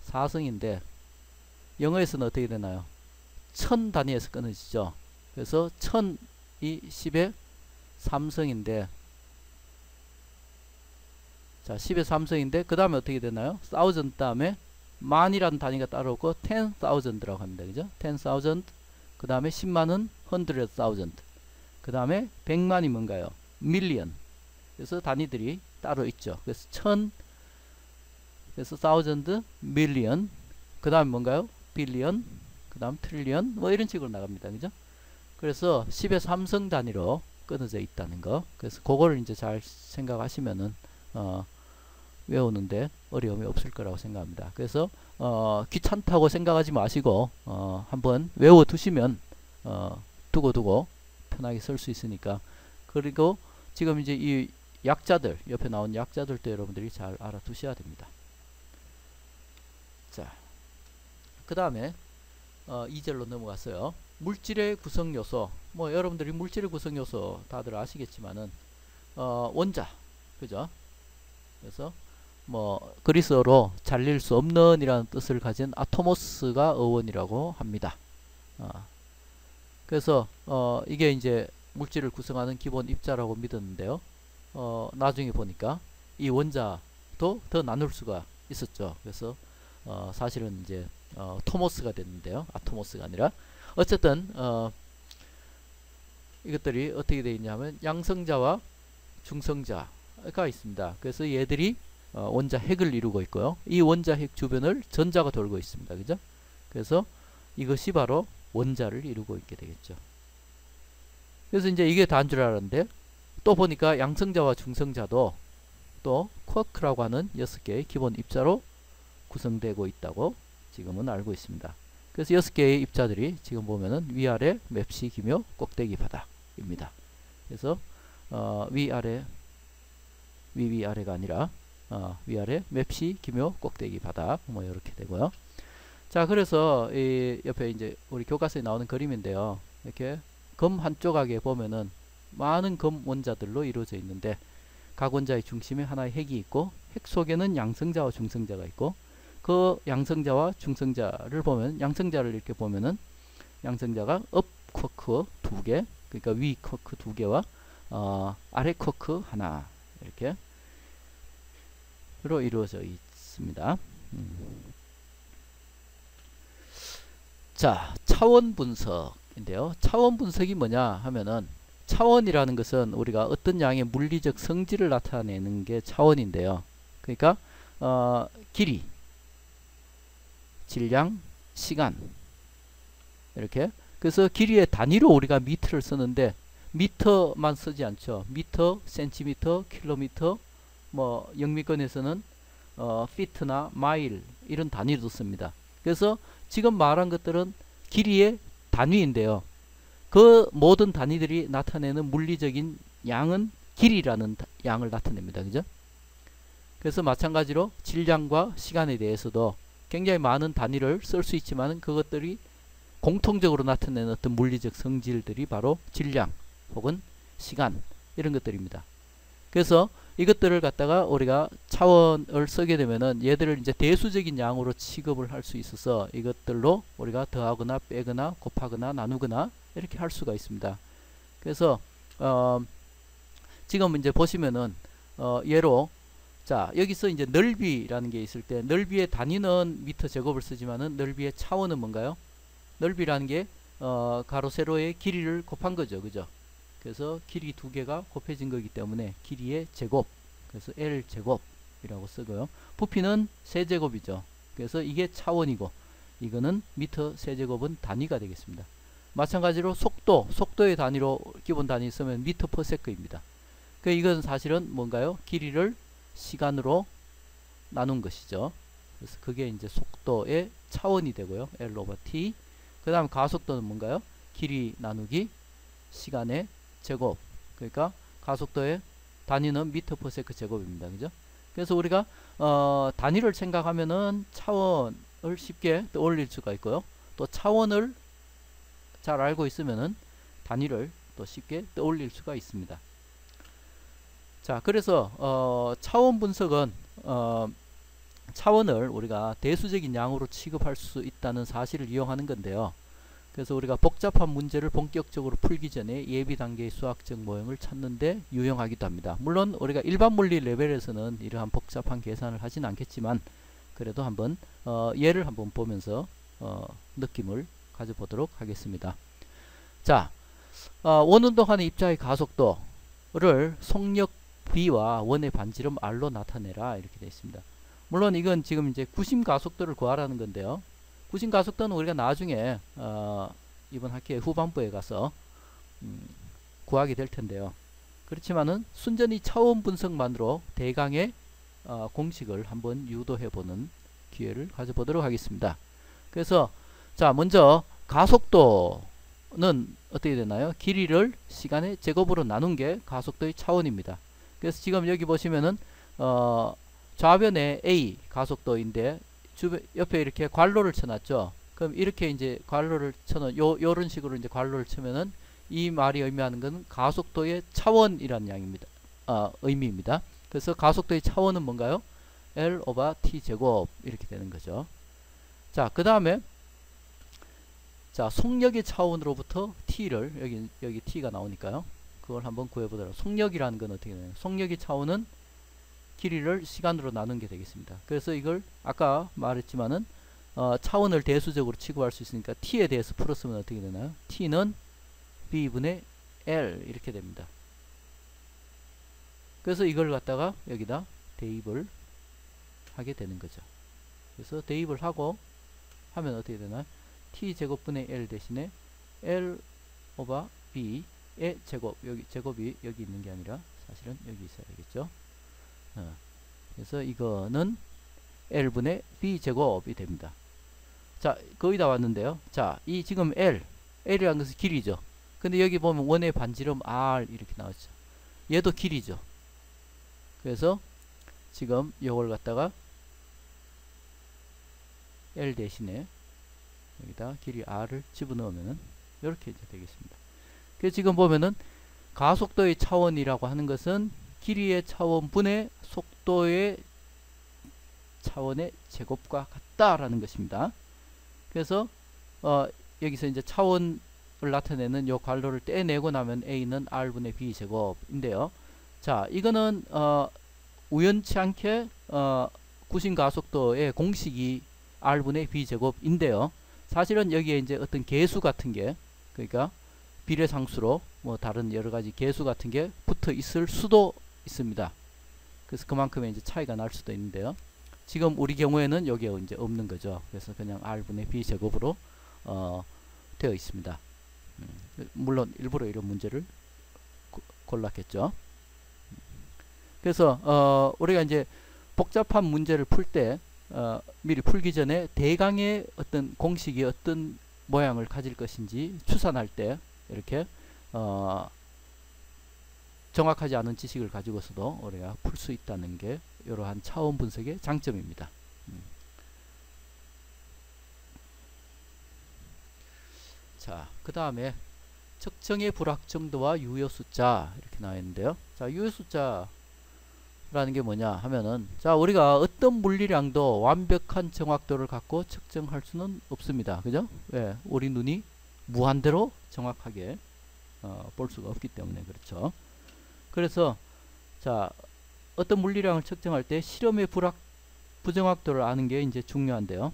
4성인데 영어에서는 어떻게 되나요? 1000 단위에서 끊어지죠. 그래서 1000이 10의 3성인데, 자, 10의 3성인데 그 다음에 어떻게 되나요? 1000 다음에 만이라는 단위가 따로 없고 10,000라고 합니다. 그죠? 10,000, 그 다음에 10만은 100,000, 그 다음에 100만이 뭔가요? million. 그래서 단위들이 따로 있죠. 그래서 1000, 그래서 1000, million, 그 다음에 뭔가요? billion, 그 다음 trillion, 뭐 이런 식으로 나갑니다. 그죠? 그래서 10의 3성 단위로 끊어져 있다는 거. 그래서 그거를 이제 잘 생각하시면은 외우는데 어려움이 없을 거라고 생각합니다. 그래서 귀찮다고 생각하지 마시고 한번 외워 두시면 두고두고 편하게 쓸 수 있으니까. 그리고 지금 이제 이 약자들, 옆에 나온 약자들도 여러분들이 잘 알아두셔야 됩니다. 자, 그 다음에 2절로 넘어갔어요. 물질의 구성요소. 뭐 여러분들이 물질의 구성요소 다들 아시겠지만은 원자, 그죠? 그래서 뭐 그리스어로 잘릴 수 없는 이라는 뜻을 가진 아토모스가 어원이라고 합니다. 그래서 이게 이제 물질을 구성하는 기본 입자라고 믿었는데요. 나중에 보니까 이 원자도 더 나눌 수가 있었죠. 그래서 사실은 이제 토모스가 됐는데요. 아토모스가 아니라. 어쨌든 이것들이 어떻게 되어 있냐면 양성자와 중성자가 있습니다. 그래서 얘들이 원자 핵을 이루고 있고요. 이 원자 핵 주변을 전자가 돌고 있습니다. 그죠? 그래서 이것이 바로 원자를 이루고 있게 되겠죠. 그래서 이제 이게 다인 줄 알았는데, 또 보니까 양성자와 중성자도 또 쿼크라고 하는 6개의 기본 입자로 구성되고 있다고 지금은 알고 있습니다. 그래서 6개의 입자들이 지금 보면은 위아래 맵시 기묘 꼭대기 바닥입니다. 그래서 위아래 위아래가 아니라 위아래 맵시 기묘 꼭대기 바닥 뭐 이렇게 되고요. 자, 그래서 이 옆에 이제 우리 교과서에 나오는 그림인데요. 이렇게 검 한 조각에 보면은 많은 검 원자들로 이루어져 있는데 각 원자의 중심에 하나의 핵이 있고 핵 속에는 양성자와 중성자가 있고 그 양성자와 중성자를 보면 양성자를 이렇게 보면은 양성자가 업 쿼크 두 개, 그러니까 위 쿼크 두 개와 아래 쿼크 하나 이렇게 로 이루어져 있습니다. 자, 차원 분석인데요. 차원 분석이 뭐냐 하면은 차원이라는 것은 우리가 어떤 양의 물리적 성질을 나타내는 게 차원인데요. 그러니까 길이, 질량, 시간 이렇게. 그래서 길이의 단위로 우리가 미터를 쓰는데 미터만 쓰지 않죠. 미터, 센티미터, 킬로미터, 뭐 영미권에서는 피트나 마일 이런 단위도 씁니다. 그래서 지금 말한 것들은 길이의 단위인데요. 그 모든 단위들이 나타내는 물리적인 양은 길이라는 양을 나타냅니다. 그죠? 그래서 마찬가지로 질량과 시간에 대해서도 굉장히 많은 단위를 쓸 수 있지만 그것들이 공통적으로 나타내는 어떤 물리적 성질들이 바로 질량 혹은 시간 이런 것들입니다. 그래서 이것들을 갖다가 우리가 차원을 쓰게 되면은 얘들을 이제 대수적인 양으로 취급을 할 수 있어서 이것들로 우리가 더하거나 빼거나 곱하거나 나누거나 이렇게 할 수가 있습니다. 그래서 지금 이제 보시면은 예로 자 여기서 이제 넓이라는 게 있을 때 넓이의 단위는 미터 제곱을 쓰지만은 넓이의 차원은 뭔가요? 넓이라는 게 가로 세로의 길이를 곱한 거죠. 그죠? 그래서 길이 두 개가 곱해진 거기 때문에 길이의 제곱, 그래서 L 제곱이라고 쓰고요. 부피는 세제곱이죠. 그래서 이게 차원이고 이거는 미터 세제곱은 단위가 되겠습니다. 마찬가지로 속도의 단위로 기본 단위 쓰면 미터 퍼 세컨드입니다. 그 이건 사실은 뭔가요? 길이를 시간으로 나눈 것이죠. 그래서 그게 이제 속도의 차원이 되고요. L 오버 T. 그 다음 가속도는 뭔가요? 길이 나누기 시간의 제곱. 그러니까 가속도의 단위는 미터 퍼 세컨드 제곱입니다. 그죠? 그래서 우리가 단위를 생각하면은 차원을 쉽게 떠올릴 수가 있고요. 또 차원을 잘 알고 있으면은 단위를 또 쉽게 떠올릴 수가 있습니다. 자, 그래서 차원 분석은 차원을 우리가 대수적인 양으로 취급할 수 있다는 사실을 이용하는 건데요. 그래서 우리가 복잡한 문제를 본격적으로 풀기 전에 예비 단계의 수학적 모형을 찾는데 유용하기도 합니다. 물론 우리가 일반 물리 레벨에서는 이러한 복잡한 계산을 하진 않겠지만 그래도 한번 예를 한번 보면서 느낌을 가져보도록 하겠습니다. 자, 원운동하는 입자의 가속도를 속력 B와 원의 반지름 R로 나타내라 이렇게 되어 있습니다. 물론 이건 지금 이제 구심 가속도를 구하라는 건데요. 구심 가속도는 우리가 나중에 이번 학기의 후반부에 가서 구하게 될 텐데요. 그렇지만은 순전히 차원 분석만으로 대강의 공식을 한번 유도해 보는 기회를 가져보도록 하겠습니다. 그래서 자 먼저 가속도는 어떻게 되나요? 길이를 시간의 제곱으로 나눈 게 가속도의 차원입니다. 그래서 지금 여기 보시면은 좌변에 A 가속도인데 옆에 이렇게 괄호를 쳐놨죠. 그럼 이렇게 이제 괄호를 쳐놓은 요런 식으로 이제 괄호를 치면은 이 말이 의미하는 것은 가속도의 차원이란 양입니다. 의미입니다. 그래서 가속도의 차원은 뭔가요? L 오버 T 제곱 이렇게 되는 거죠. 자, 그 다음에 자 속력의 차원으로부터 T를 여기 T가 나오니까요. 그걸 한번 구해보도록. 속력이라는 건 어떻게 되나요? 속력의 차원은 길이를 시간으로 나눈 게 되겠습니다. 그래서 이걸 아까 말했지만은 차원을 대수적으로 취급할 수 있으니까 T에 대해서 풀었으면 어떻게 되나요? T는 B분의 L 이렇게 됩니다. 그래서 이걸 갖다가 여기다 대입을 하게 되는 거죠. 그래서 대입을 하고 하면 어떻게 되나요? T 제곱분의 L 대신에 L 오버 B의 제곱, 여기 제곱이 여기 있는 게 아니라 사실은 여기 있어야 되겠죠. 그래서 이거는 L분의 B제곱이 됩니다. 자, 거의 다 왔는데요. 자, 이 지금 L이라는 것은 길이죠. 근데 여기 보면 원의 반지름 R 이렇게 나왔죠. 얘도 길이죠. 그래서 지금 요걸 갖다가 L 대신에 여기다 길이 R을 집어넣으면은 이렇게 이제 되겠습니다. 그래서 지금 보면은 가속도의 차원이라고 하는 것은 길이의 차원분의 속도의 차원의 제곱과 같다라는 것입니다. 그래서 여기서 이제 차원을 나타내는 요 괄호를 떼내고 나면 A는 R분의 B 제곱인데요. 자, 이거는 우연치 않게 구심 가속도의 공식이 R분의 B 제곱인데요. 사실은 여기에 이제 어떤 계수 같은 게, 그러니까 비례상수로 뭐 다른 여러 가지 계수 같은 게 붙어 있을 수도 있습니다. 그래서 그만큼의 이제 차이가 날 수도 있는데요. 지금 우리 경우에는 여기에 이제 없는 거죠. 그래서 그냥 R분의 B 제곱으로 되어 있습니다. 물론 일부러 이런 문제를 골랐겠죠. 그래서 우리가 이제 복잡한 문제를 풀 때 미리 풀기 전에 대강의 어떤 공식이 어떤 모양을 가질 것인지 추산할 때 이렇게 정확하지 않은 지식을 가지고서도 우리가 풀 수 있다는 게 이러한 차원 분석의 장점입니다. 자, 그 다음에 측정의 불확정도와 유효 숫자 이렇게 나와 있는데요. 자, 유효 숫자라는 게 뭐냐 하면은, 자, 우리가 어떤 물리량도 완벽한 정확도를 갖고 측정할 수는 없습니다. 그죠? 왜? 우리 눈이 무한대로 정확하게 볼 수가 없기 때문에 그렇죠. 그래서 자, 어떤 물리량을 측정할 때 실험의 부정확도를 아는 게 이제 중요한데요.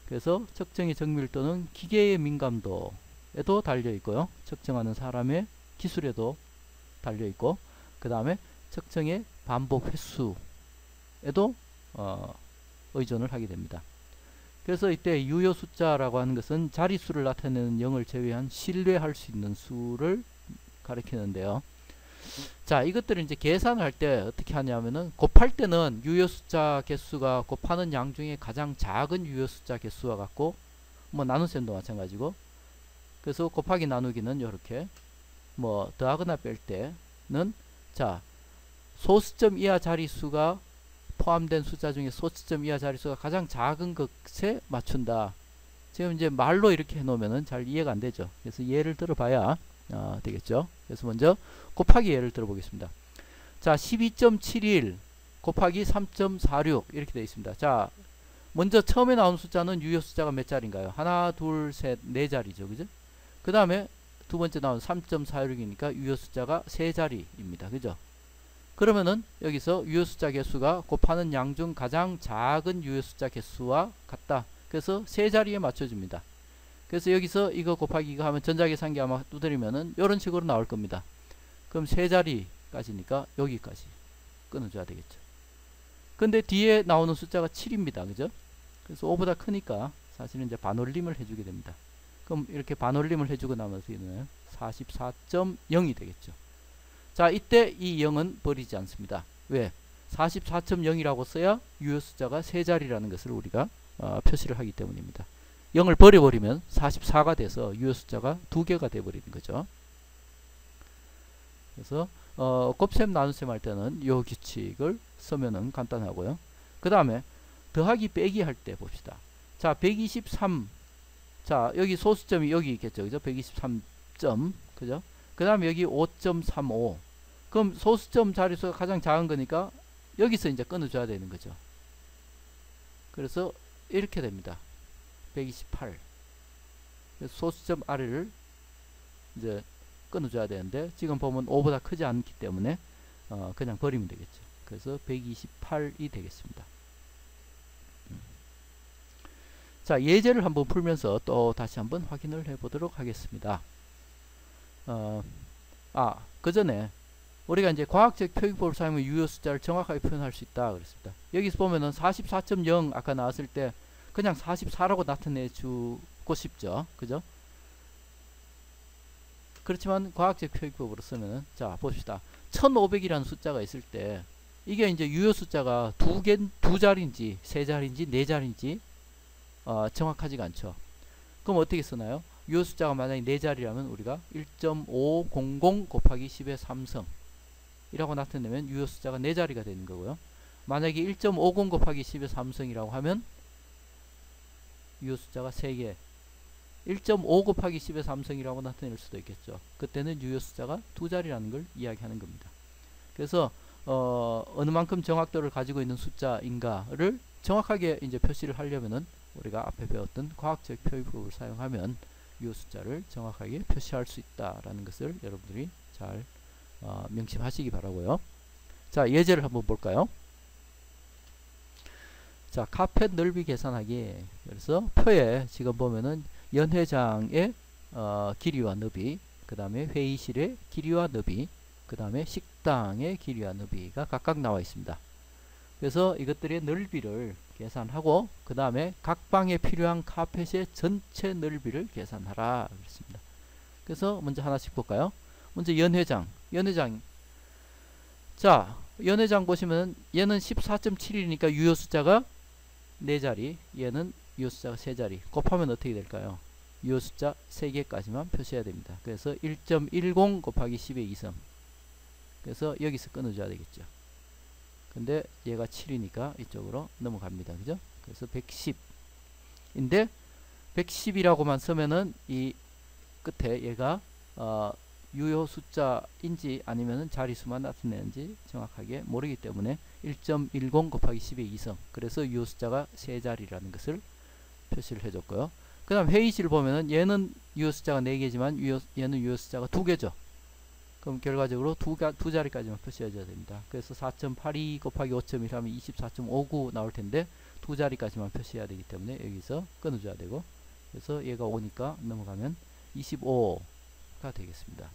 그래서 측정의 정밀도는 기계의 민감도에도 달려 있고요. 측정하는 사람의 기술에도 달려 있고, 그 다음에 측정의 반복 횟수에도 의존을 하게 됩니다. 그래서 이때 유효 숫자라고 하는 것은 자릿수를 나타내는 0을 제외한 신뢰할 수 있는 수를 가리키는데요. 자, 이것들을 이제 계산할 때 어떻게 하냐면은, 곱할 때는 유효 숫자 개수가 곱하는 양 중에 가장 작은 유효 숫자 개수와 같고, 뭐 나눗셈도 마찬가지고, 그래서 곱하기 나누기는 이렇게 뭐 더하거나 뺄 때는, 자, 소수점 이하 자릿수가 포함된 숫자 중에 소수점 이하 자릿수가 가장 작은 것에 맞춘다. 지금 이제 말로 이렇게 해놓으면은 잘 이해가 안 되죠. 그래서 예를 들어봐야 되겠죠. 그래서 먼저 곱하기 예를 들어보겠습니다. 자, 12.71 곱하기 3.46 이렇게 되어 있습니다. 자, 먼저 처음에 나온 숫자는 유효 숫자가 몇 자리인가요? 하나, 둘, 셋, 네 자리죠. 그죠? 그 다음에 두 번째 나온 3.46이니까 유효 숫자가 세 자리입니다. 그죠? 그러면은 여기서 유효 숫자 개수가 곱하는 양 중 가장 작은 유효 숫자 개수와 같다. 그래서 세 자리에 맞춰줍니다. 그래서 여기서 이거 곱하기 이거 하면 전자계산기 아마 두드리면은 이런 식으로 나올 겁니다. 그럼 세 자리까지니까 여기까지 끊어줘야 되겠죠. 근데 뒤에 나오는 숫자가 7입니다. 그죠? 그래서 5보다 크니까 사실은 이제 반올림을 해주게 됩니다. 그럼 이렇게 반올림을 해주고 나면 어떻게 되나요? 44.0이 되겠죠. 자, 이때 이 0은 버리지 않습니다. 왜? 44.0이라고 써야 유효 숫자가 세 자리라는 것을 우리가 표시를 하기 때문입니다. 0을 버려버리면 44가 돼서 유효 숫자가 2개가 돼버리는 거죠. 그래서 곱셈 나눗셈 할 때는 이 규칙을 쓰면은 간단하고요. 그 다음에 더하기 빼기 할 때 봅시다. 자, 123. 자, 여기 소수점이 여기 있겠죠. 그죠? 123점. 그죠? 그 다음에 여기 5.35. 그럼 소수점 자릿수가 가장 작은 거니까 여기서 이제 끊어줘야 되는 거죠. 그래서 이렇게 됩니다. 128. 그래서 소수점 아래를 이제 끊어줘야 되는데, 지금 보면 5보다 크지 않기 때문에 그냥 버리면 되겠죠. 그래서 128이 되겠습니다. 자, 예제를 한번 풀면서 또 다시 한번 확인을 해 보도록 하겠습니다. 그 전에 우리가 이제 과학적 표기법을 사용해 유효 숫자를 정확하게 표현할 수 있다 그랬습니다. 여기서 보면은 44.0 아까 나왔을 때 그냥 44라고 나타내 주고 싶죠. 그죠? 그렇지만 과학적 표기법으로 쓰면은, 자, 봅시다. 1500이라는 숫자가 있을 때 이게 이제 유효 숫자가 두 자리인지 세 자리인지 네 자리인지 정확하지가 않죠. 그럼 어떻게 쓰나요? 유효 숫자가 만약에 네 자리라면 우리가 1.500 곱하기 10의 3승 이라고 나타내면 유효 숫자가 4자리가 되는 거고요. 만약에 1.50 곱하기 10의 3승이라고 하면 유효 숫자가 3개, 1.5 곱하기 10의 3승이라고 나타낼 수도 있겠죠. 그때는 유효 숫자가 2자리라는 걸 이야기하는 겁니다. 그래서 어느 만큼 정확도를 가지고 있는 숫자인가를 정확하게 이제 표시를 하려면은 우리가 앞에 배웠던 과학적 표기법을 사용하면 유효 숫자를 정확하게 표시할 수 있다라는 것을 여러분들이 잘 명심하시기 바라고요. 자, 예제를 한번 볼까요? 자, 카펫 넓이 계산하기. 그래서 표에 지금 보면은 연회장의 길이와 너비, 그 다음에 회의실의 길이와 너비, 그 다음에 식당의 길이와 너비가 각각 나와 있습니다. 그래서 이것들의 넓이를 계산하고 그 다음에 각 방에 필요한 카펫의 전체 넓이를 계산하라 그랬습니다. 그래서 먼저 하나씩 볼까요? 먼저 연회장. 자, 연회장 보시면 얘는 14.7이니까 유효 숫자가 4자리, 얘는 유효 숫자가 3자리. 곱하면 어떻게 될까요? 유효 숫자 3개까지만 표시해야 됩니다. 그래서 1.10 곱하기 10의 2승. 그래서 여기서 끊어줘야 되겠죠. 근데 얘가 7이니까 이쪽으로 넘어갑니다. 그죠? 그래서 110인데 110이라고만 쓰면은 이 끝에 얘가 유효 숫자인지 아니면은 자리수만 나타내는지 정확하게 모르기 때문에 1.10 곱하기 10의 2승. 그래서 유효 숫자가 3자리라는 것을 표시를 해줬고요. 그 다음 회의실 보면은 얘는 유효 숫자가 4개지만 얘는 유효 숫자가 2개죠. 그럼 결과적으로 두 자리까지만 표시해줘야 됩니다. 그래서 4.82 곱하기 5.1 하면 24.59 나올 텐데 2자리까지만 표시해야 되기 때문에 여기서 끊어줘야 되고, 그래서 얘가 5니까 넘어가면 25가 되겠습니다.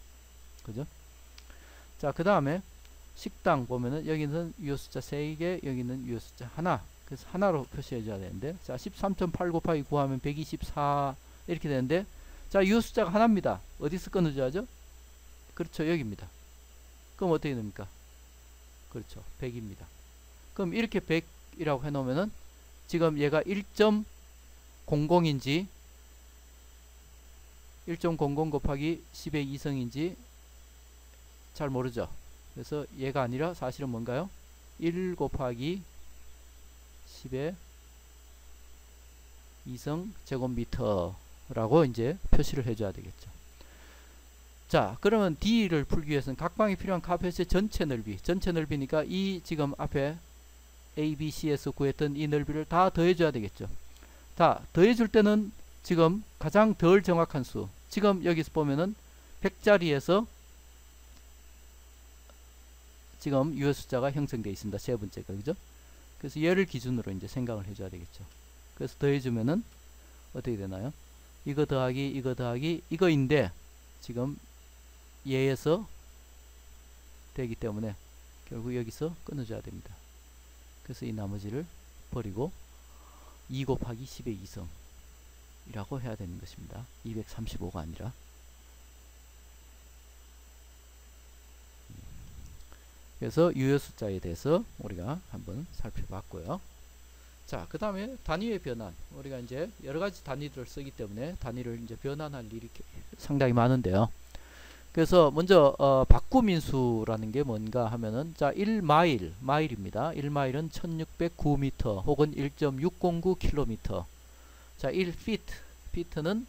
그죠? 자, 그 다음에 식당 보면은 여기는 유효 숫자 3개, 여기는 유효 숫자 하나. 그래서 하나로 표시해줘야 되는데, 자, 13.8 곱하기 9 하면 124 이렇게 되는데, 자, 유효 숫자가 하나입니다. 어디서 끊어줘야죠? 그렇죠, 여기입니다. 그럼 어떻게 됩니까? 그렇죠, 100입니다. 그럼 이렇게 100이라고 해놓으면은 지금 얘가 1.00인지 1.00 곱하기 10의 2승인지 잘 모르죠. 그래서 얘가 아니라 사실은 뭔가요? 1 곱하기 10의 2승 제곱미터라고 이제 표시를 해줘야 되겠죠. 자, 그러면 D를 풀기 위해서는 각 방에 필요한 카펫의 전체 넓이니까 이 지금 앞에 A, B, C에서 구했던 이 넓이를 다 더해줘야 되겠죠. 다 더해줄 때는 지금 가장 덜 정확한 수, 지금 여기서 보면은 100자리에서 지금 유효 숫자가 형성되어 있습니다. 세 번째가, 그죠? 그래서 얘를 기준으로 이제 생각을 해줘야 되겠죠. 그래서 더해주면은 어떻게 되나요? 이거 더하기 이거인데 지금 얘에서 되기 때문에 결국 여기서 끊어줘야 됩니다. 그래서 이 나머지를 버리고 2 곱하기 10의 2승 이라고 해야 되는 것입니다. 235가 아니라. 그래서 유효 숫자에 대해서 우리가 한번 살펴봤고요. 자, 그 다음에 단위의 변환. 우리가 이제 여러가지 단위들을 쓰기 때문에 단위를 이제 변환할 일이 상당히 많은데요. 그래서 먼저 바꾸민수라는 게 뭔가 하면은, 자, 1마일입니다. 1마일은 1609m 혹은 1.609km. 자, 1피트는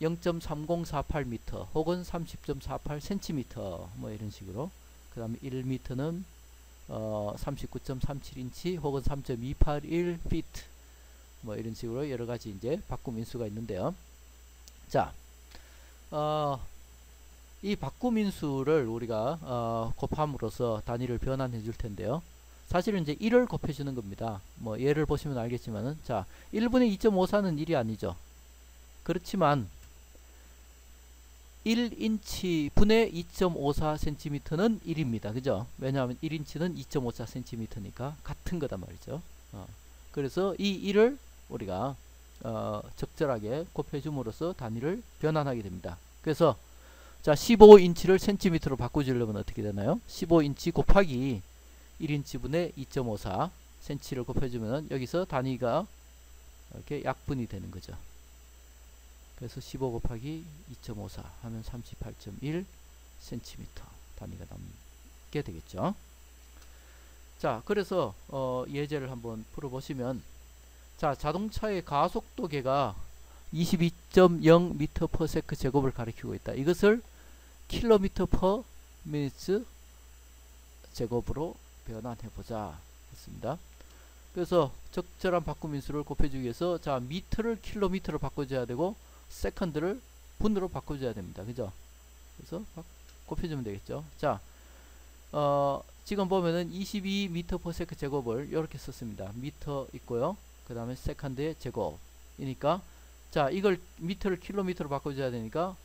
0.3048m 혹은 30.48cm 뭐 이런 식으로. 그 다음에 1m는 39.37인치 혹은 3.281피트 뭐 이런 식으로 여러가지 이제 바꾸민수가 있는데요. 자, 이 바꾸민수를 우리가 곱함으로써 단위를 변환해 줄 텐데요. 사실은 이제 1을 곱해 주는 겁니다. 뭐 예를 보시면 알겠지만은, 자, 1분의 2.54는 1이 아니죠. 그렇지만 1인치 분의 2.54cm는 1입니다. 그죠? 왜냐하면 1인치는 2.54cm니까 같은 거단 말이죠. 그래서 이 1을 우리가 적절하게 곱해줌으로써 단위를 변환하게 됩니다. 그래서 자, 15인치를 cm로 바꿔주려면 어떻게 되나요? 15인치 곱하기 1인치 분의 2.54cm를 곱해주면 여기서 단위가 이렇게 약분이 되는 거죠. 그래서 15 곱하기 2.54 하면 38.1cm 단위가 같게 되겠죠. 자, 그래서 예제를 한번 풀어보시면, 자, 자동차의 가속도계가 22.0m/s 제곱을 가리키고 있다. 이것을 km/min 제곱으로 변환해보자 했습니다. 그래서 적절한 바꿈 인수를 곱해주기 위해서, 자, 미터를 킬로미터로 바꿔줘야 되고 세컨드를 분으로 바꿔줘야 됩니다. 그죠? 그래서 곱해주면 되겠죠. 자, 지금 보면은 22m/s 제곱을 이렇게 썼습니다. 미터 있고요. 그 다음에 세컨드의 제곱이니까, 자, 이걸 미터를 킬로미터로 바꿔줘야 되니까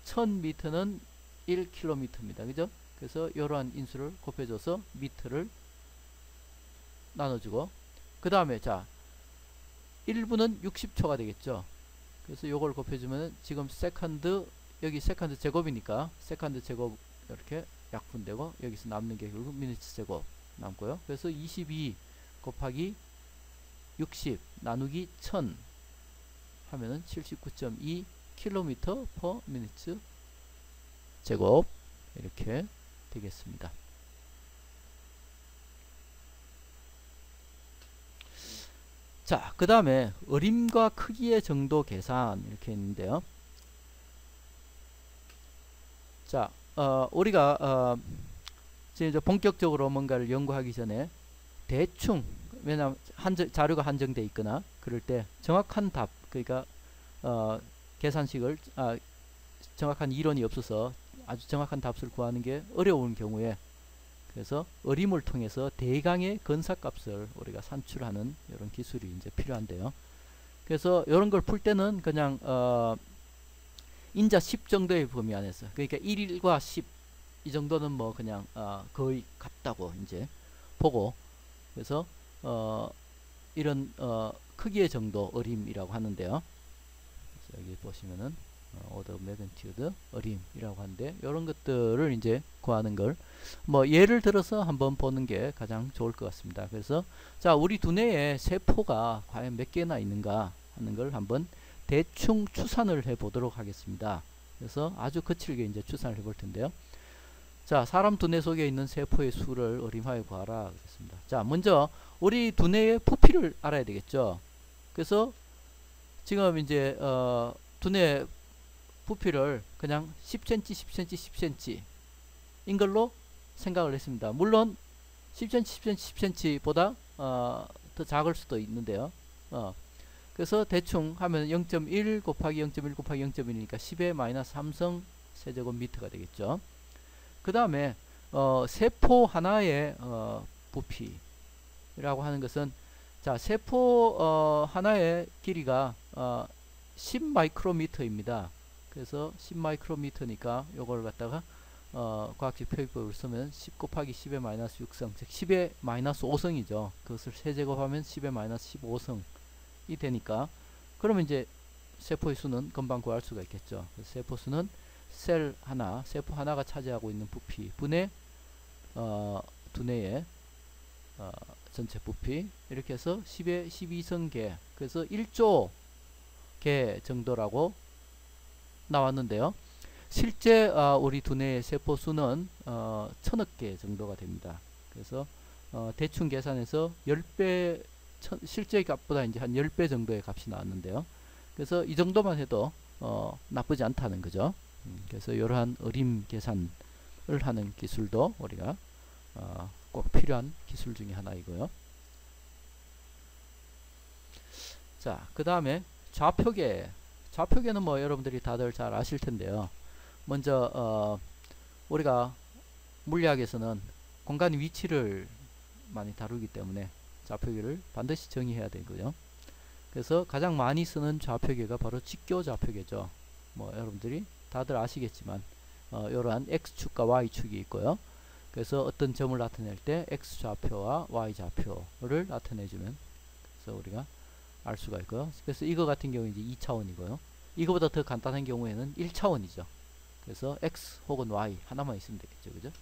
1000m는 1km입니다. 그죠? 그래서 이러한 인수를 곱해줘서 미터를 나눠주고, 그 다음에 자, 1분은 60초가 되겠죠. 그래서 요걸 곱해주면 지금 세컨드, 여기 세컨드 제곱이니까 세컨드 제곱 이렇게 약분되고, 여기서 남는 게 결국 미니트 제곱 남고요. 그래서 22 곱하기 60 나누기 1000 하면은 79.2 km/min 제곱 이렇게 되겠습니다. 자, 그 다음에 어림과 크기의 정도 계산 이렇게 있는데요. 자, 우리가 이제 본격적으로 뭔가를 연구하기 전에 대충, 왜냐하면 자료가 한정되어 있거나 그럴 때 정확한 답, 그러니까 계산식을 정확한 이론이 없어서 아주 정확한 답을 구하는 게 어려운 경우에, 그래서 어림을 통해서 대강의 근사값을 우리가 산출하는 이런 기술이 이제 필요한데요. 그래서 이런 걸 풀 때는 그냥 인자 10 정도의 범위 안에서, 그러니까 1과 10 이 정도는 뭐 그냥 거의 같다고 이제 보고, 그래서 이런 크기의 정도 어림이라고 하는데요. 여기 보시면은 order of magnitude 어림이라고 하는데, 이런 것들을 이제 구하는 걸 뭐 예를 들어서 한번 보는 게 가장 좋을 것 같습니다. 그래서 자, 우리 두뇌에 세포가 과연 몇 개나 있는가 하는 걸 한번 대충 추산을 해 보도록 하겠습니다. 그래서 아주 거칠게 이제 추산을 해 볼 텐데요. 자, 사람 두뇌 속에 있는 세포의 수를 어림하여 구하라 그랬습니다. 자, 먼저 우리 두뇌의 부피를 알아야 되겠죠. 그래서 지금 이제 두뇌 부피를 그냥 10cm, 10cm, 10cm 인 걸로 생각을 했습니다. 물론 10cm, 10cm, 10cm보다 더 작을 수도 있는데요. 그래서 대충 하면 0.1 곱하기 0.1 곱하기 0.1이니까 10의 마이너스 3성 세제곱미터가 되겠죠. 그 다음에 세포 하나의 부피라고 하는 것은, 자, 세포 하나의 길이가 10 마이크로미터입니다. 그래서 10 마이크로미터니까 요걸 갖다가 과학적 표기법을 쓰면 10 곱하기 10의 마이너스 6성, 즉 10의 마이너스 5성이죠. 그것을 세제곱하면 10의 마이너스 15성이 되니까, 그러면 이제 세포의 수는 금방 구할 수가 있겠죠. 세포 수는 셀 하나, 세포 하나가 차지하고 있는 부피 분의 두뇌의 전체 부피, 이렇게 해서 10의 12성계, 그래서 1조 개 정도라고 나왔는데요. 실제 우리 두뇌의 세포 수는 1000억 개 정도가 됩니다. 그래서 대충 계산해서 10배, 실제 값보다 이제 한 10배 정도의 값이 나왔는데요. 그래서 이 정도만 해도 나쁘지 않다는 거죠. 그래서 이러한 어림 계산을 하는 기술도 우리가 꼭 필요한 기술 중에 하나이고요. 자, 그 다음에 좌표계. 좌표계는 뭐 여러분들이 다들 잘 아실 텐데요. 먼저 우리가 물리학에서는 공간 위치를 많이 다루기 때문에 좌표계를 반드시 정의해야 되고요. 그래서 가장 많이 쓰는 좌표계가 바로 직교 좌표계죠. 뭐 여러분들이 다들 아시겠지만 이러한 x축과 y축이 있고요. 그래서 어떤 점을 나타낼 때 x좌표와 y좌표를 나타내주면, 그래서 우리가 알 수가 있고요. 그래서 이거 같은 경우는 이제 2차원이고요. 이거보다 더 간단한 경우에는 1차원이죠. 그래서 x 혹은 y 하나만 있으면 되겠죠. 그죠?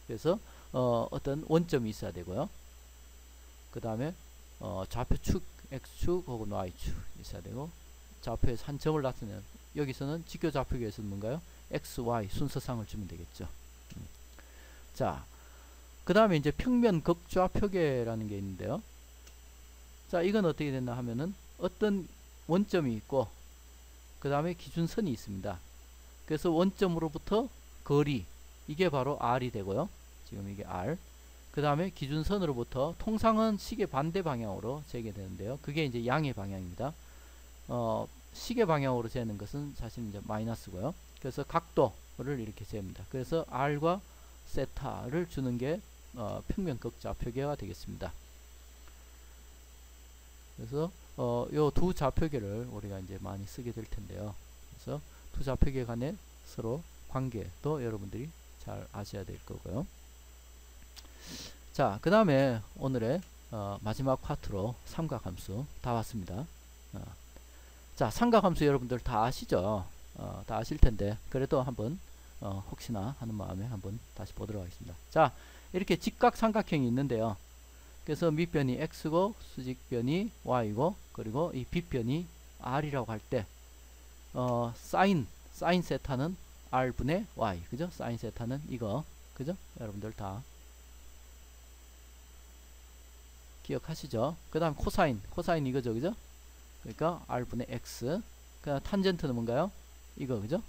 그래서 어떤 원점이 있어야 되고요. 그 다음에 좌표축 x축 혹은 y축 있어야 되고, 좌표에서 한 점을 나타내는, 여기서는 직교 좌표계에서는 뭔가요? x, y 순서상을 주면 되겠죠. 자, 그 다음에 이제 평면 극좌표계라는 게 있는데요. 자, 이건 어떻게 됐나 하면은 어떤 원점이 있고 그 다음에 기준선이 있습니다. 그래서 원점으로부터 거리, 이게 바로 R이 되고요. 지금 이게 R. 그 다음에 기준선으로부터, 통상은 시계 반대 방향으로 재게 되는데요. 그게 이제 양의 방향입니다. 시계 방향으로 재는 것은 사실 이제 마이너스고요. 그래서 각도를 이렇게 잽니다. 그래서 R과 세타를 주는 게 평면 극좌표계가 되겠습니다. 그래서 요 두 좌표계를 우리가 이제 많이 쓰게 될 텐데요. 그래서 두 좌표계 간의 서로 관계도 여러분들이 잘 아셔야 될 거고요. 자, 그 다음에 오늘의 마지막 파트로 삼각함수 다 왔습니다. 자, 삼각함수 여러분들 다 아시죠? 다 아실 텐데 그래도 한번 혹시나 하는 마음에 한번 다시 보도록 하겠습니다. 자, 이렇게 직각삼각형이 있는데요. 그래서 밑변이 x고 수직변이 y고 그리고 이 빗변이 r이라고 할 때 사인 세타는 r분의 y, 그죠? 사인 세타는 이거, 그죠? 여러분들 다 기억하시죠? 그 다음 코사인 이거죠, 그죠? 그러니까 r분의 x. 그 다음 탄젠트는 뭔가요? 이거, 그죠?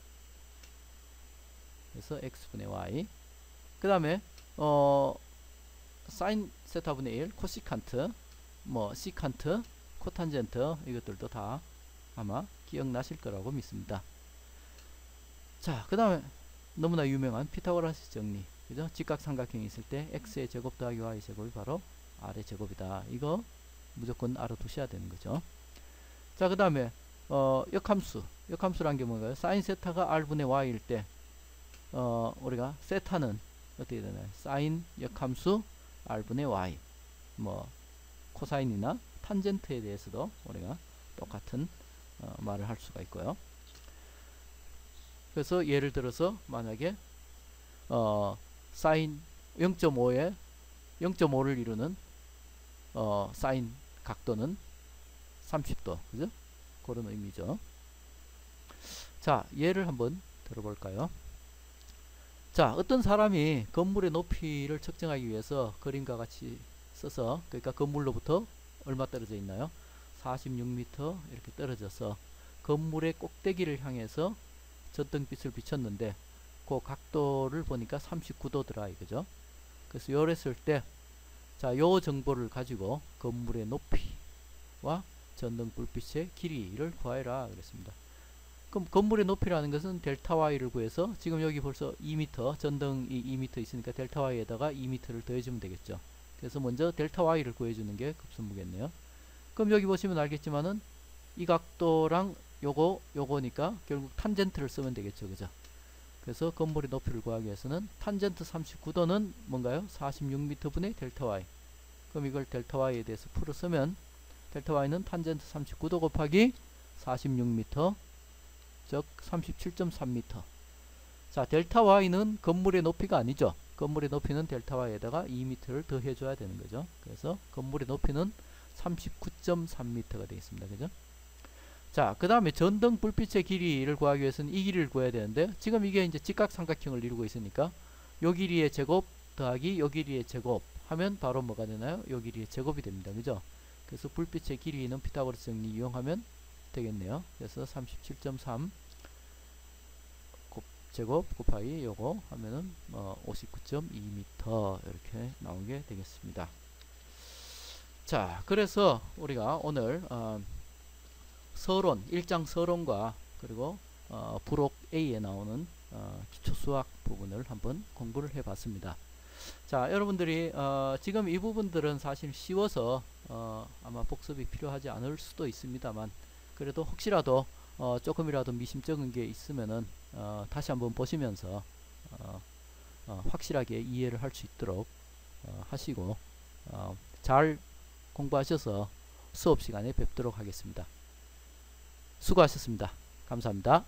그래서 x분의 y. 그 다음에 사인 세타분의 1, 코시칸트, 뭐 시칸트, 코탄젠트, 이것들도 다 아마 기억나실 거라고 믿습니다. 자, 그 다음에 너무나 유명한 피타고라스 정리, 그죠? 직각삼각형이 있을 때 x의 제곱 더하기 y 제곱이 바로 r의 제곱이다. 이거 무조건 알아두셔야 되는 거죠. 자, 그 다음에 역함수란 게 뭔가요? 사인 세타가 r분의 y일 때 우리가 세타는 어떻게 되나요? 사인 역함수 r분의 y, 뭐 코사인이나 탄젠트에 대해서도 우리가 똑같은 말을 할 수가 있고요. 그래서 예를 들어서 만약에 사인 0.5를 이루는 사인 각도는 30도, 그죠? 그런 의미죠. 자, 예를 한번 들어볼까요? 자, 어떤 사람이 건물의 높이를 측정하기 위해서 그림과 같이 써서, 그러니까 건물로부터 얼마 떨어져 있나요? 46m 이렇게 떨어져서 건물의 꼭대기를 향해서 전등빛을 비췄는데 그 각도를 보니까 39도더라 이거죠. 그래서 요랬을 때, 자, 요 정보를 가지고 건물의 높이와 전등 불빛의 길이를 구하여라 그랬습니다. 그럼 건물의 높이라는 것은 델타 y를 구해서, 지금 여기 벌써 2m, 전등이 2m 있으니까 델타 y에다가 2m를 더해주면 되겠죠. 그래서 먼저 델타 y를 구해주는 게 급선무겠네요. 그럼 여기 보시면 알겠지만은 이 각도랑 요거니까 결국 탄젠트를 쓰면 되겠죠, 그죠? 그래서 건물의 높이를 구하기 위해서는 탄젠트 39도는 뭔가요? 46m 분의 델타 y. 그럼 이걸 델타 y에 대해서 풀어 쓰면 델타 y는 탄젠트 39도 곱하기 46m, 즉 37.3m. 자, 델타 y는 건물의 높이가 아니죠. 건물의 높이는 델타 y에다가 2m를 더 해줘야 되는 거죠. 그래서 건물의 높이는 39.3m가 되겠습니다. 그죠? 자, 그 다음에 전등 불빛의 길이를 구하기 위해서는 이 길이를 구해야 되는데, 지금 이게 이제 직각삼각형을 이루고 있으니까 요 길이의 제곱 더하기 요 길이의 제곱 하면 바로 뭐가 되나요? 요 길이의 제곱이 됩니다. 그죠? 그래서 불빛의 길이는 피타고라스 정리 이용하면 되겠네요. 그래서 37.3 제곱 곱하기 요거 하면은 59.2m 이렇게 나오게 되겠습니다. 자, 그래서 우리가 오늘 서론, 1장 서론과 그리고 부록 A에 나오는 기초수학 부분을 한번 공부를 해 봤습니다. 자, 여러분들이 지금 이 부분들은 사실 쉬워서 아마 복습이 필요하지 않을 수도 있습니다만, 그래도 혹시라도 조금이라도 미심쩍은 게 있으면은 다시 한번 보시면서 확실하게 이해를 할 수 있도록 하시고 잘 공부하셔서 수업 시간에 뵙도록 하겠습니다. 수고하셨습니다. 감사합니다.